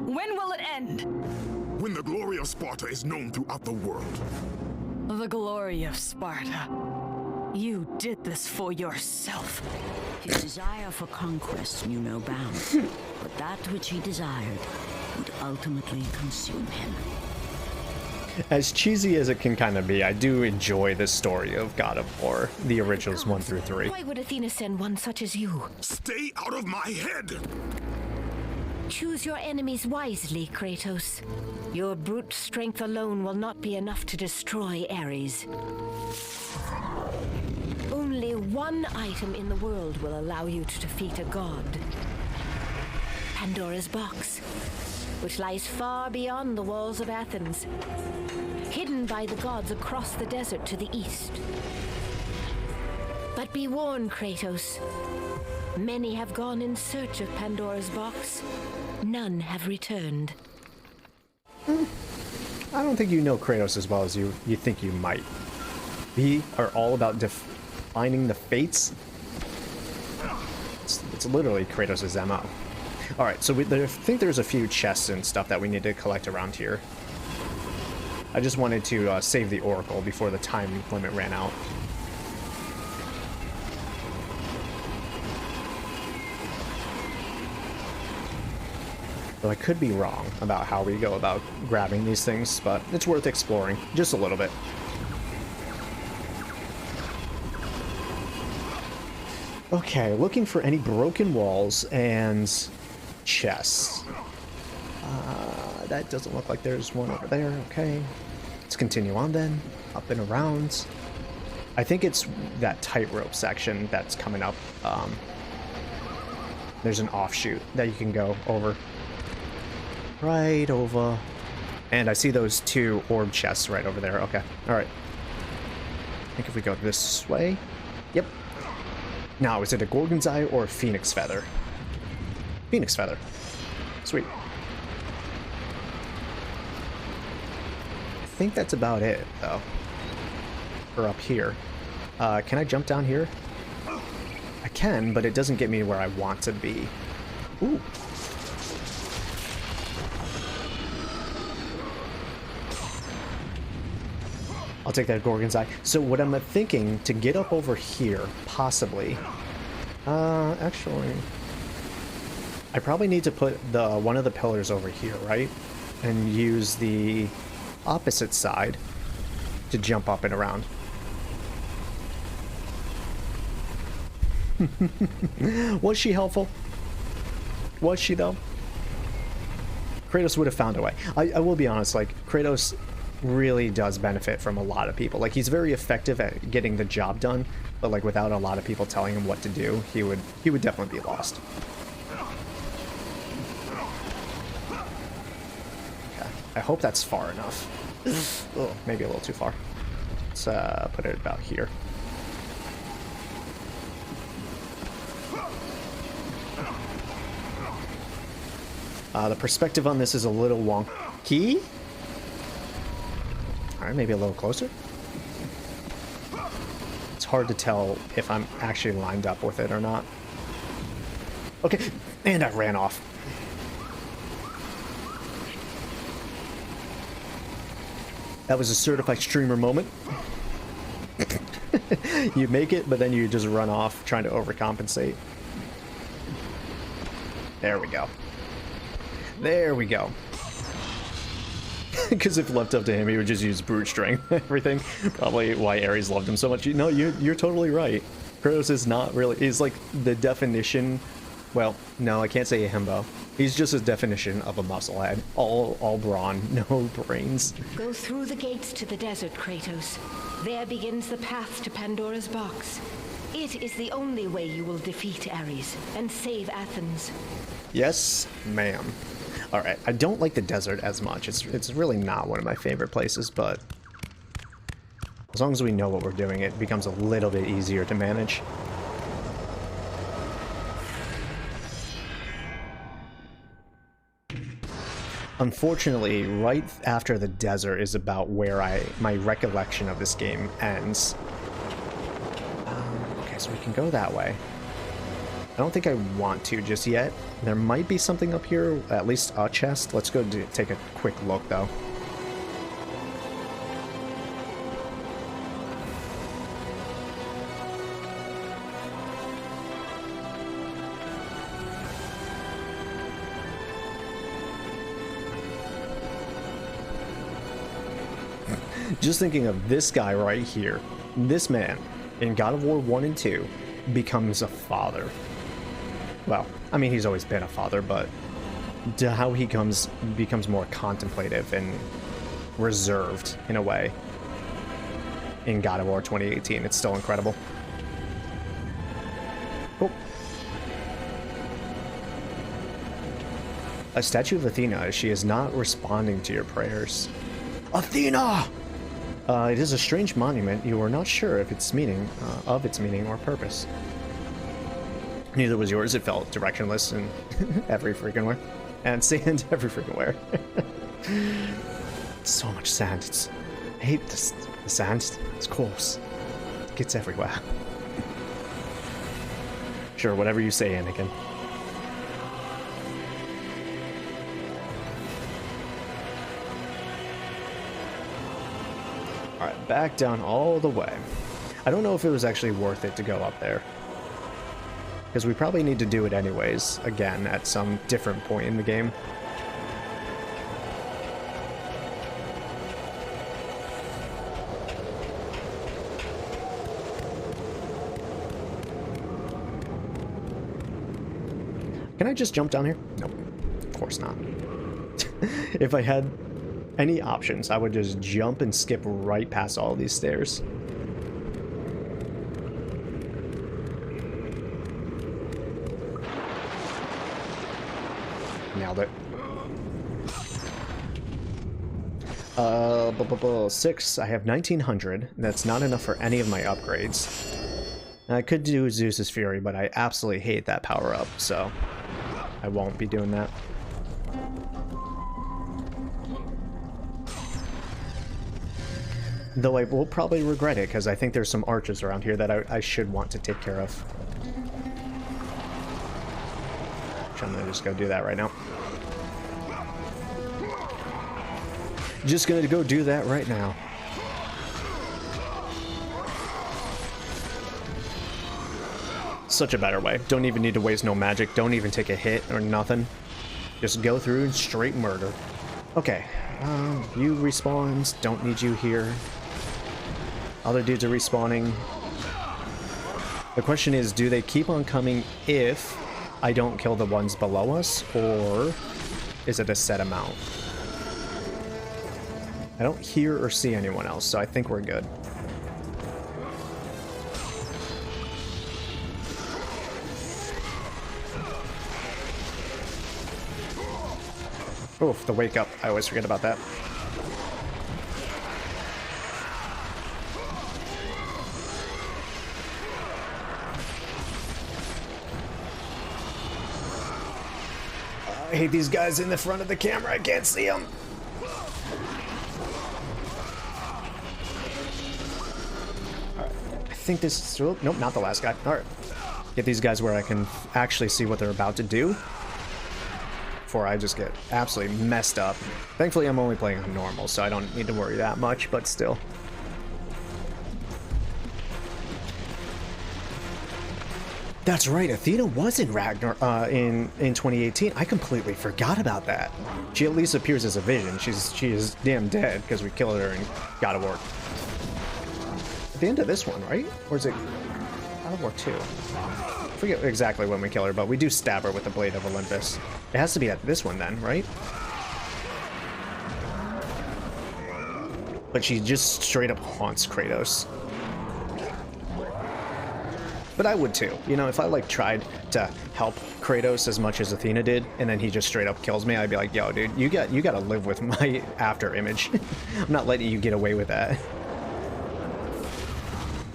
When will it end? When the glory of Sparta is known throughout the world. The glory of Sparta. You did this for yourself. His desire for conquest knew no bounds, but that which he desired would ultimately consume him. As cheesy as it can kind of be, I do enjoy this story of God of War, the originals 1 through 3. Why would Athena send one such as you? Stay out of my head! Choose your enemies wisely, Kratos. Your brute strength alone will not be enough to destroy Ares. Only one item in the world will allow you to defeat a god. Pandora's box, which lies far beyond the walls of Athens, hidden by the gods across the desert to the east. But But be warned, Kratos. Many have gone in search of Pandora's box. None have returned. I don't think you know Kratos as well as you think you might. We are all about defining the fates. It's literally Kratos' MO. Alright, so I think there's a few chests and stuff that we need to collect around here. I just wanted to save the Oracle before the time limit ran out. Though I could be wrong about how we go about grabbing these things, but it's worth exploring, just a little bit. Okay, looking for any broken walls and chests. That doesn't look like there's one over there. Okay, let's continue on then, up and around. I think it's that tightrope section that's coming up. There's an offshoot that you can go over. Right over. And I see those two orb chests right over there. Okay, alright. I think if we go this way. Yep. Now, is it a Gorgon's Eye or a Phoenix Feather? Phoenix Feather. Sweet. I think that's about it, though. Or up here. Can I jump down here? I can, but it doesn't get me where I want to be. Ooh. I'll take that Gorgon's Eye. So what I'm thinking, to get up over here, possibly... actually... I probably need to put one of the pillars over here, right? And use the opposite side to jump up and around. Was she helpful? Was she, though? Kratos would have found a way. I will be honest, like, Kratos really does benefit from a lot of people. Like, he's very effective at getting the job done, but, like, without a lot of people telling him what to do, he would definitely be lost. Okay, I hope that's far enough. Oh, maybe a little too far. Let's put it about here. The perspective on this is a little wonky. Alright, maybe a little closer. It's hard to tell if I'm actually lined up with it or not. Okay, and I ran off. That was a certified streamer moment. You make it, but then you just run off trying to overcompensate. There we go. There we go. Because if left up to him, he would just use brute strength and everything. Probably why Ares loved him so much. No, you're totally right. Kratos is not really... He's like the definition... Well, no, I can't say a himbo. He's just a definition of a musclehead. All brawn, no brains. Go through the gates to the desert, Kratos. There begins the path to Pandora's box. It is the only way you will defeat Ares and save Athens. Yes, ma'am. Alright, I don't like the desert as much. It's really not one of my favorite places, but as long as we know what we're doing, it becomes a little bit easier to manage. Unfortunately, right after the desert is about where my recollection of this game ends. Okay, so we can go that way. I don't think I want to just yet. There might be something up here, at least a chest. Let's go take a quick look, though. Just thinking of this guy right here. This man, in God of War 1 and 2, becomes a father. Well, I mean, he's always been a father, but how he becomes more contemplative and reserved, in a way, in God of War 2018. It's still incredible. Oh. A statue of Athena. She is not responding to your prayers. Athena! It is a strange monument. You are not sure if its meaning, of its meaning or purpose. Neither was yours. It felt directionless and every freaking where. And sand every freaking where. So much sand. I hate this. The sand. It's coarse. It gets everywhere. Sure, whatever you say, Anakin. Alright, back down all the way. I don't know if it was actually worth it to go up there. Because we probably need to do it anyways, again, at some different point in the game. Can I just jump down here? Nope, of course not. If I had any options, I would just jump and skip right past all these stairs. Nailed it. 6. I have 1900. That's not enough for any of my upgrades. I could do Zeus's Fury, but I absolutely hate that power up, so I won't be doing that. Though I will probably regret it, because I think there's some archers around here that I should want to take care of. Which I'm going to just go do that right now. Just going to go do that right now. Such a better way. Don't even need to waste no magic. Don't even take a hit or nothing. Just go through and straight murder. Okay. You respawns. Don't need you here. Other dudes are respawning. The question is, do they keep on coming if I don't kill the ones below us, or is it a set amount? I don't hear or see anyone else, so I think we're good. Oof, the wake up. I always forget about that. I hate these guys in the front of the camera. I can't see them. Alright. I think this is... Oh, nope, not the last guy. Alright. Get these guys where I can actually see what they're about to do before I just get absolutely messed up. Thankfully, I'm only playing on normal, so I don't need to worry that much, but still. That's right, Athena was in Ragnar in 2018. I completely forgot about that. She at least appears as a vision. She is damn dead because we killed her in God of War. At the end of this one, right? Or is it God of War 2? I forget exactly when we kill her, but we do stab her with the Blade of Olympus. It has to be at this one then, right? But she just straight up haunts Kratos. But I would too. You know, if I like tried to help Kratos as much as Athena did, and then he just straight up kills me, I'd be like, yo, dude, you gotta live with my after image. I'm not letting you get away with that.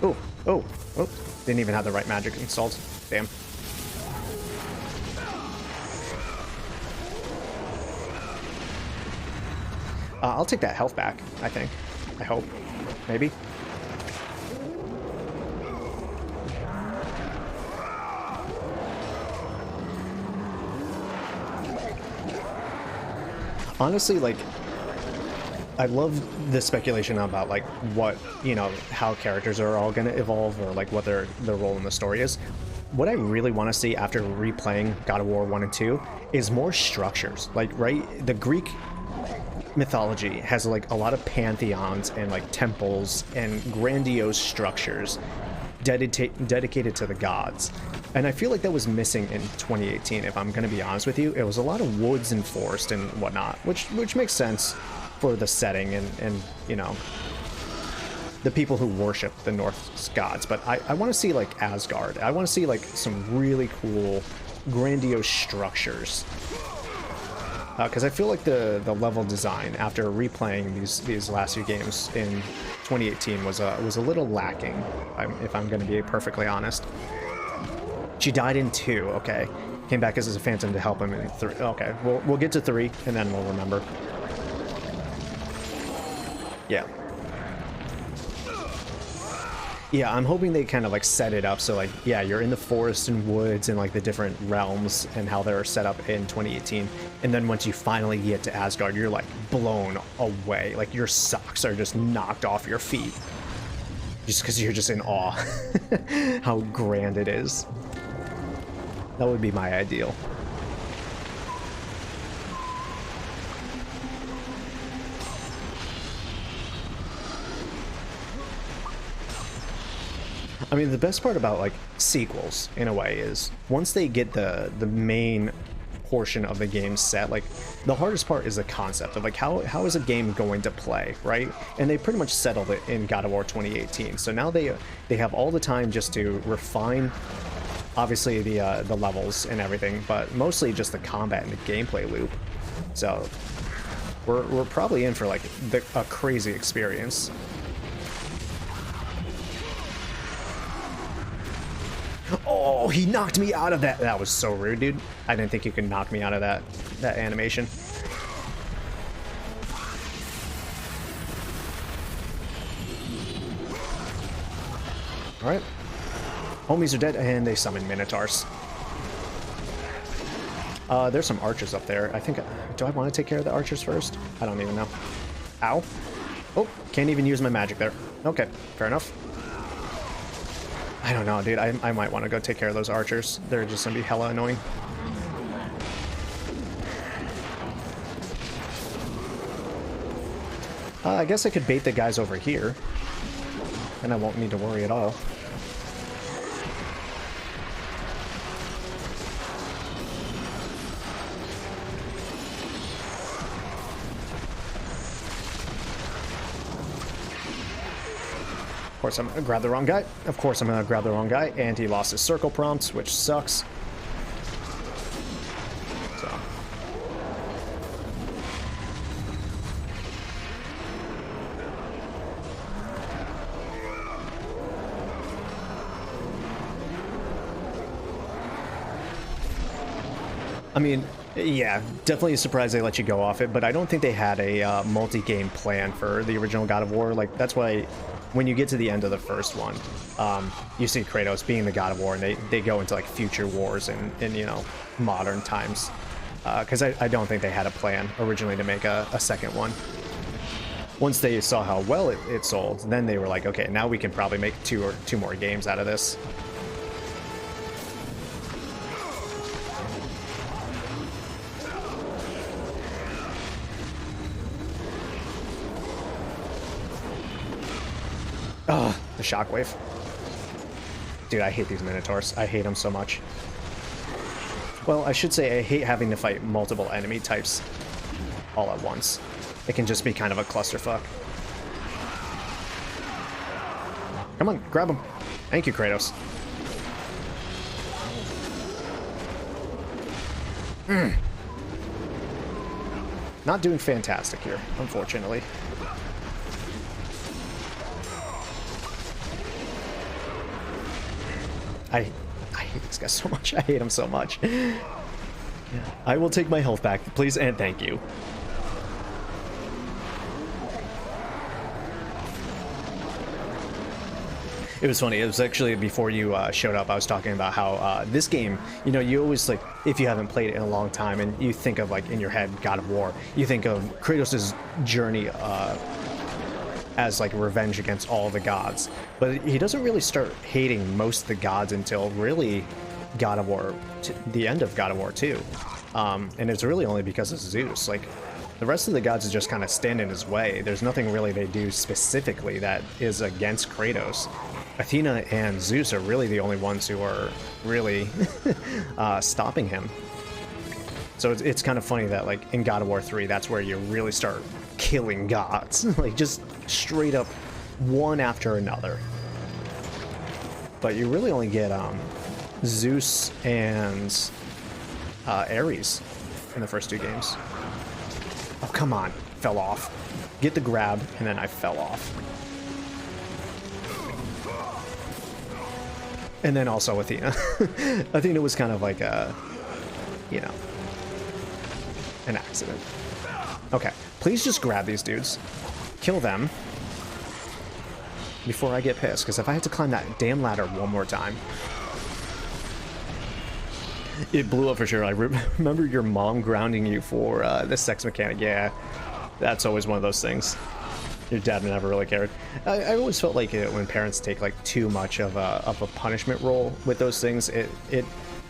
Oh, didn't even have the right magic installed. Damn. I'll take that health back, I think. I hope. Maybe. Honestly, like, I love the speculation about, like, what, you know, how characters are all gonna evolve, or, like, what their role in the story is. What I really want to see after replaying God of War 1 and 2 is more structures. Like, right, the Greek mythology has, like, a lot of pantheons and, like, temples and grandiose structures dedicated to the gods. And I feel like that was missing in 2018, if I'm going to be honest with you. It was a lot of woods and forest and whatnot, which makes sense for the setting and you know, the people who worship the Norse gods. But I want to see, like, Asgard. I want to see, like, some really cool, grandiose structures because I feel like the level design after replaying these last few games in 2018 was a little lacking. If I'm going to be perfectly honest. She died in 2. Okay, came back as a phantom to help him in 3. Okay, we'll get to 3 and then we'll remember. Yeah. Yeah, I'm hoping they kind of like set it up so like, yeah, you're in the forest and woods and like the different realms and how they're set up in 2018. And then once you finally get to Asgard, you're like blown away. Like your socks are just knocked off your feet. Just because you're just in awe how grand it is. That would be my ideal. I mean, the best part about like sequels in a way is once they get the main portion of the game set, like the hardest part is the concept of like how is a game going to play, right? And they pretty much settled it in God of War 2018. So now they have all the time just to refine obviously the levels and everything, but mostly just the combat and the gameplay loop. So we're probably in for like a crazy experience. Oh, he knocked me out of that. That was so rude, dude. I didn't think you could knock me out of that animation. All right. Homies are dead, and they summon Minotaurs. There's some archers up there. I think... Do I want to take care of the archers first? I don't even know. Ow. Oh, can't even use my magic there. Okay, fair enough. I don't know, dude. I might want to go take care of those archers. They're just going to be hella annoying. I guess I could bait the guys over here. And I won't need to worry at all. Of course, I'm gonna grab the wrong guy. Of course, I'm gonna grab the wrong guy, and he lost his circle prompt, which sucks. So. I mean, yeah, definitely surprised they let you go off it, but I don't think they had a multi-game plan for the original God of War. Like, that's why when you get to the end of the first one, you see Kratos being the God of War, and they go into like future wars in you know, modern times. Because I don't think they had a plan originally to make a second one. Once they saw how well it sold, then they were like, okay, now we can probably make two more games out of this. Oh, the shockwave. Dude, I hate these Minotaurs. I hate them so much. Well, I should say I hate having to fight multiple enemy types all at once. It can just be kind of a clusterfuck. Come on, grab him. Thank you, Kratos. Not doing fantastic here, unfortunately. I hate this guy so much. I hate him so much. Yeah. I will take my health back, please, and thank you. It was funny. It was actually before you showed up, I was talking about how this game, you know, you always, like, if you haven't played it in a long time and you think of, like, in your head, God of War, you think of Kratos' journey as like revenge against all the gods, but he doesn't really start hating most of the gods until really God of War, the end of God of War 2, and it's really only because of Zeus. Like, the rest of the gods just kind of stand in his way. There's nothing really they do specifically that is against Kratos. Athena and Zeus are really the only ones who are really stopping him. So it's kind of funny that, like, in God of War 3, that's where you really start killing gods. Like, just straight up one after another. But you really only get Zeus and Ares in the first two games. Oh, come on. Fell off. Get the grab, and then I fell off. And then also Athena. Athena was kind of like a, you know, an accident. Okay, please just grab these dudes. Kill them. Before I get pissed, because if I have to climb that damn ladder one more time. It blew up for sure. I remember your mom grounding you for the sex mechanic. Yeah, that's always one of those things. Your dad never really cared. I always felt like when parents take like too much of a punishment role with those things, it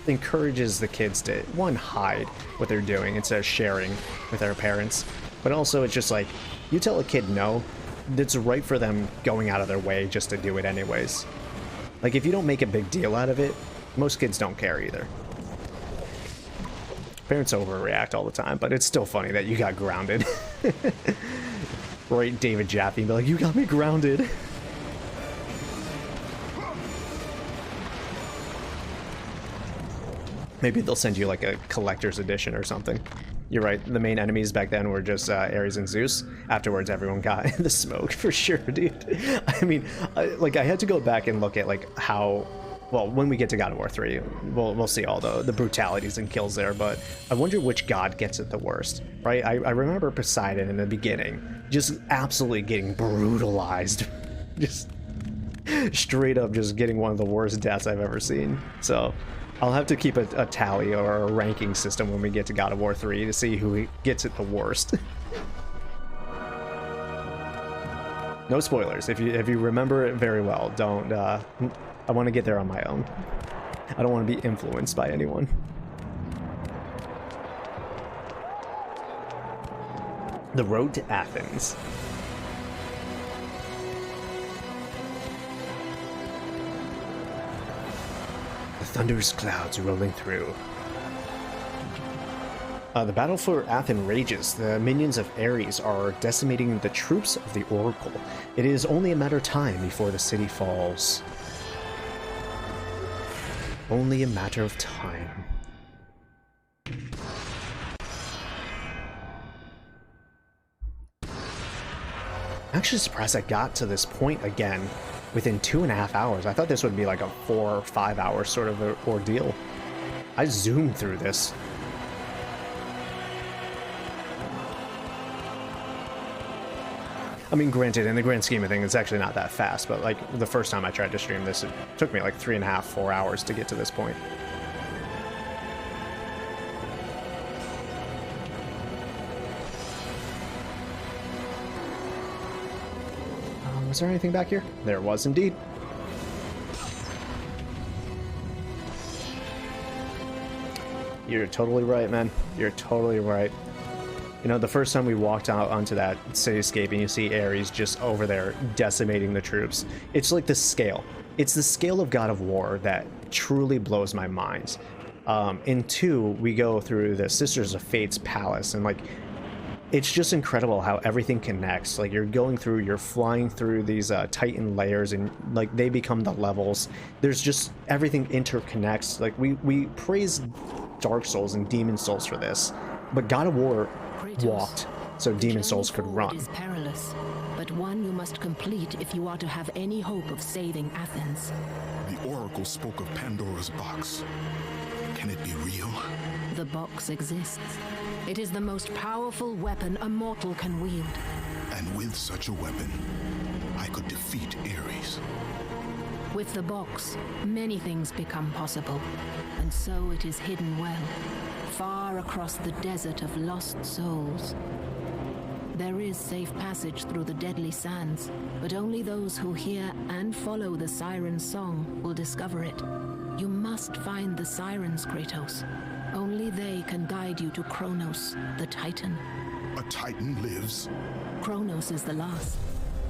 encourages the kids to, one, hide what they're doing instead of sharing with their parents. But also it's just like, you tell a kid no, it's right for them going out of their way just to do it anyways. Like if you don't make a big deal out of it, most kids don't care either. Parents overreact all the time, but it's still funny that you got grounded. Right, David Jaffe, and be like, you got me grounded. Maybe they'll send you like a collector's edition or something. You're right, the main enemies back then were just Ares and Zeus. Afterwards, everyone got the smoke for sure, dude. I mean, I had to go back and look at like how, well, when we get to God of War 3, we'll see all the brutalities and kills there, but I wonder which god gets it the worst, right? I remember Poseidon in the beginning, just absolutely getting brutalized. Just straight up just getting one of the worst deaths I've ever seen. So I'll have to keep a tally or a ranking system when we get to God of War 3 to see who gets it the worst. No spoilers. If you remember it very well, don't... I want to get there on my own. I don't want to be influenced by anyone. The road to Athens. The thunderous clouds rolling through. The battle for Athens rages. The minions of Ares are decimating the troops of the Oracle. It is only a matter of time before the city falls. Only a matter of time. I'm actually surprised I got to this point again within 2.5 hours. I thought this would be like a 4 or 5 hour sort of ordeal. I zoomed through this. I mean, granted, in the grand scheme of things, it's actually not that fast, but like the first time I tried to stream this, it took me like 3.5, 4 hours to get to this point. Was there anything back here? There was indeed. You're totally right, man. You're totally right. You know, the first time we walked out onto that cityscape and you see Ares just over there decimating the troops, it's like the scale. It's the scale of God of War that truly blows my mind. In 2, we go through the Sisters of Fate's palace, and like, it's just incredible how everything connects. Like, you're flying through these Titan layers, and like they become the levels. There's just, everything interconnects. Like, we praise Dark Souls and Demon Souls for this, but God of War walked so Demon Souls could run. Is perilous, but one you must complete if you are to have any hope of saving Athens. The Oracle spoke of Pandora's box. Can it be real? The box exists. It is the most powerful weapon a mortal can wield. And with such a weapon, I could defeat Ares. With the box, many things become possible, and so it is hidden well, far across the desert of lost souls. There is safe passage through the deadly sands, but only those who hear and follow the siren's song will discover it. You must find the sirens, Kratos. Only they can guide you to Kronos, the Titan. A Titan lives? Kronos is the last.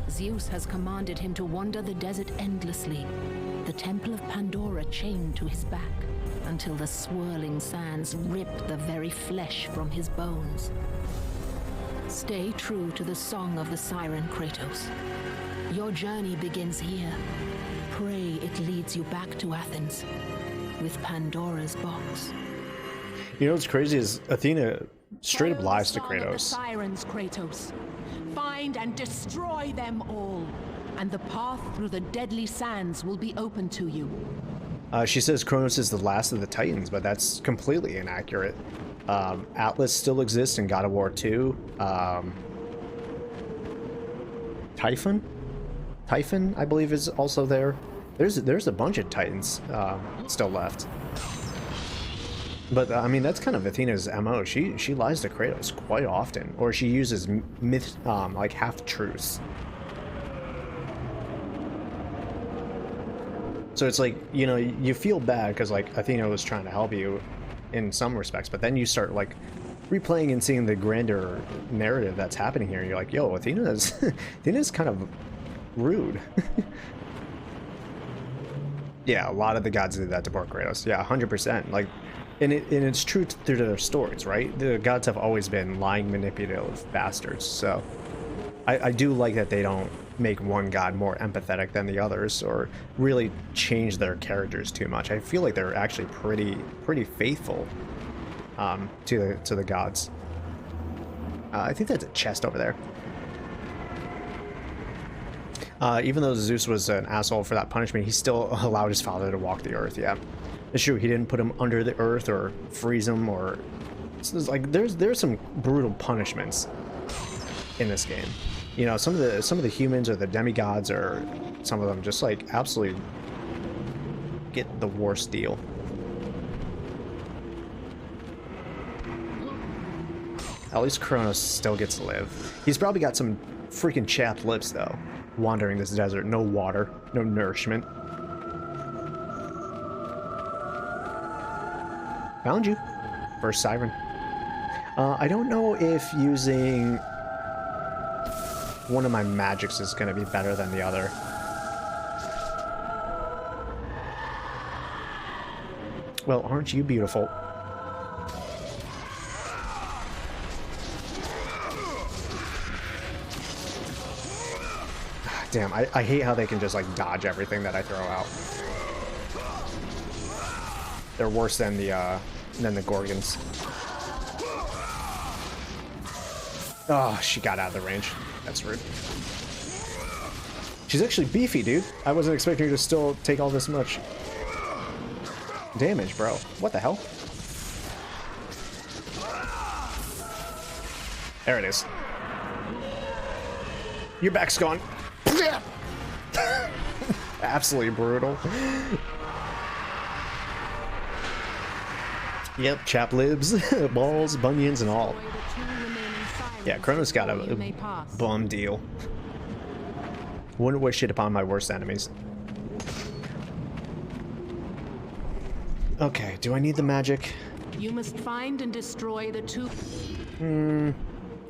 Zeus has commanded him to wander the desert endlessly, the temple of Pandora chained to his back, until the swirling sands rip the very flesh from his bones. Stay true to the song of the siren, Kratos. Your journey begins here. Pray it leads you back to Athens, with Pandora's box. You know what's crazy is Athena straight up Follow lies the to song of the Kratos. sirens, Kratos. Find and destroy them all, and the path through the deadly sands will be open to you. She says Kronos is the last of the Titans, but that's completely inaccurate. Atlas still exists in God of War 2. Typhon, I believe, is also there. There's a bunch of Titans still left. But I mean, that's kind of Athena's MO. She lies to Kratos quite often, or she uses like half truths. So it's like, you know, you feel bad because like Athena was trying to help you in some respects, but then you start like replaying and seeing the grander narrative that's happening here. And you're like, yo, Athena's kind of rude. Yeah, a lot of the gods did that to poor Kratos. Yeah, 100%. Like, and it's true through their stories, right? The gods have always been lying, manipulative bastards. So I do like that they don't make one god more empathetic than the others or really change their characters too much. I feel like they're actually pretty faithful to the gods. I think that's a chest over there. Even though Zeus was an asshole for that punishment, he still allowed his father to walk the earth. Yeah, it's true. He didn't put him under the earth or freeze him, or it's like there's some brutal punishments in this game. You know, some of the humans or the demigods, or some of them just like absolutely get the worst deal. At least Kronos still gets to live. He's probably got some freaking chapped lips though, wandering this desert. No water, no nourishment. Found you. First siren. I don't know if using one of my magics is going to be better than the other. Well, aren't you beautiful? Damn, I hate how they can just like dodge everything that I throw out. They're worse than the Gorgons. Oh, she got out of the range. That's rude. She's actually beefy, dude. I wasn't expecting her to still take all this much damage, bro. What the hell? There it is. Your back's gone. Absolutely brutal. Yep, chap libs, balls, bunions, and all. Yeah, Kronos got a bum deal. Wouldn't wish it upon my worst enemies. Okay, do I need the magic? You must find and destroy the two.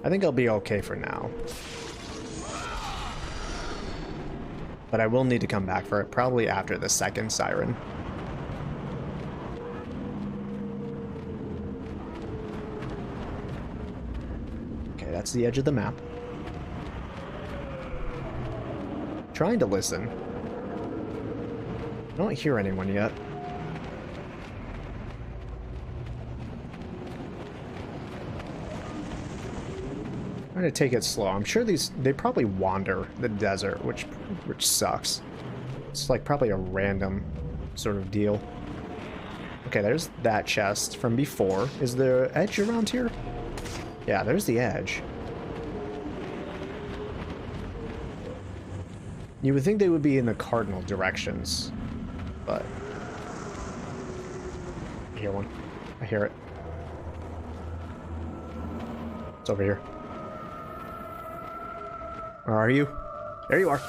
I think I'll be okay for now. But I will need to come back for it, probably after the second siren. Okay, that's the edge of the map. Trying to listen. I don't hear anyone yet. I'm gonna take it slow. I'm sure they probably wander the desert, which sucks. It's like probably a random sort of deal. Okay, there's that chest from before. Is there edge around here? Yeah, there's the edge. You would think they would be in the cardinal directions, but I hear one. I hear it. It's over here. Where are you? There you are.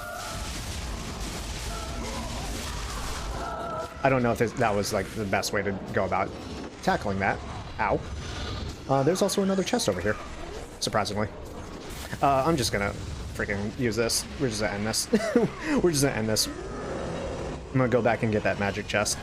I don't know if that was like the best way to go about tackling that. Ow. There's also another chest over here, surprisingly. I'm just gonna freaking use this. We're just gonna end this. We're just gonna end this. I'm gonna go back and get that magic chest.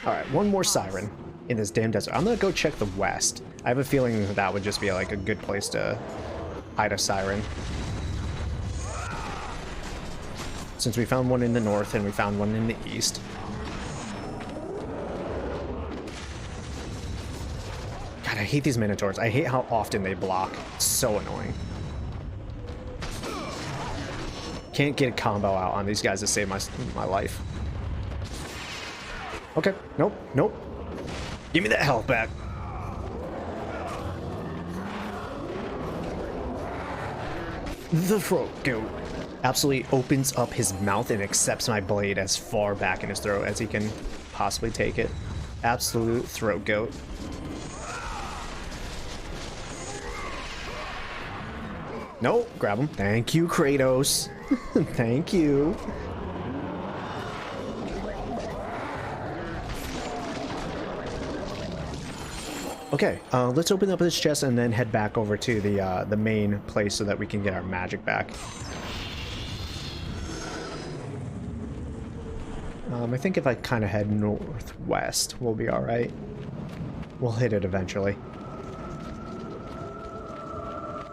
Alright, one more siren in this damn desert. I'm gonna go check the west. I have a feeling that would just be like a good place to hide a siren. since we found one in the north and we found one in the east. God, I hate these Minotaurs. I hate how often they block. It's so annoying. Can't get a combo out on these guys to save my life. Okay, nope, nope. Give me that health back. The throat goat absolutely opens up his mouth and accepts my blade as far back in his throat as he can possibly take it. Absolute throat goat. Nope, grab him. Thank you, Kratos. Thank you. Okay, let's open up this chest and then head back over to the main place so that we can get our magic back. I think if I kind of head northwest, we'll be all right. We'll hit it eventually.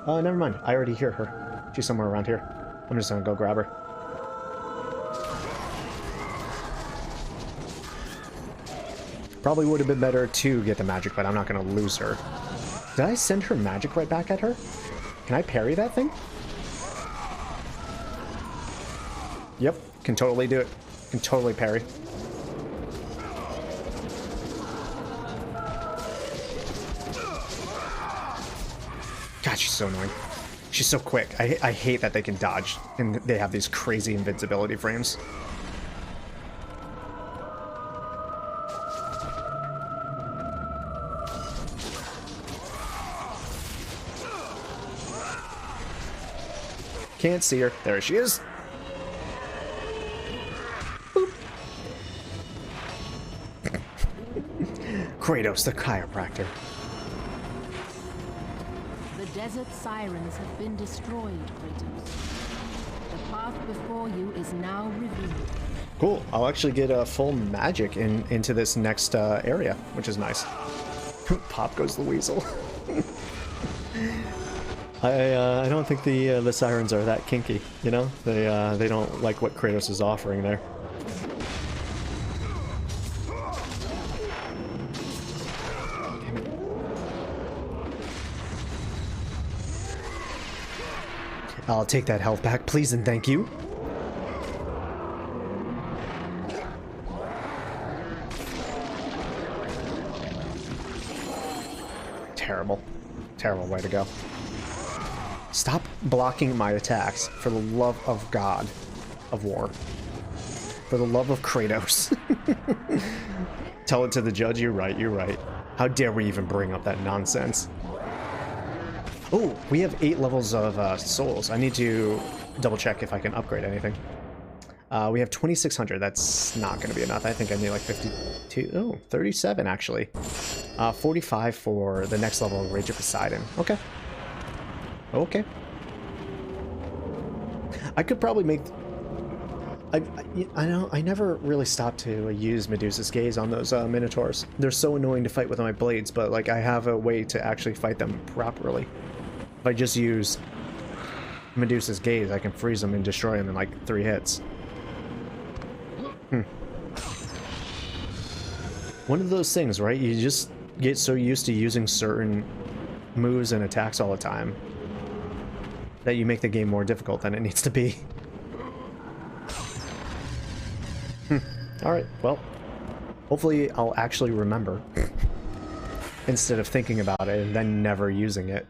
Never mind. I already hear her. She's somewhere around here. I'm just gonna go grab her. Probably would have been better to get the magic, but I'm not gonna lose her. Did I send her magic right back at her? Can I parry that thing? Yep, can totally do it. Can totally parry. God, she's so annoying. She's so quick. I hate that they can dodge and they have these crazy invincibility frames. Can't see her. There she is. Boop. Kratos, the chiropractor. The desert sirens have been destroyed, Kratos. The path before you is now revealed. Cool. I'll actually get a full magic into this next area, which is nice. Pop goes the weasel. I don't think the sirens are that kinky, you know? They don't like what Kratos is offering there. Damn it. I'll take that health back, please and thank you. Terrible. Terrible way to go. Stop blocking my attacks, for the love of God of war. For the love of Kratos. Tell it to the judge, you're right, you're right. How dare we even bring up that nonsense? Oh, we have 8 levels of souls. I need to double check if I can upgrade anything. We have 2,600. That's not going to be enough. I think I need like 52. Oh, 37 actually. 45 for the next level of Rage of Poseidon. Okay. Okay. I could probably make... I know, I never really stopped to use Medusa's gaze on those Minotaurs. They're so annoying to fight with my blades, but like I have a way to actually fight them properly. If I just use Medusa's gaze, I can freeze them and destroy them in like 3 hits. One of those things, right? You just get so used to using certain moves and attacks all the time that you make the game more difficult than it needs to be. Alright, well, hopefully I'll actually remember instead of thinking about it and then never using it.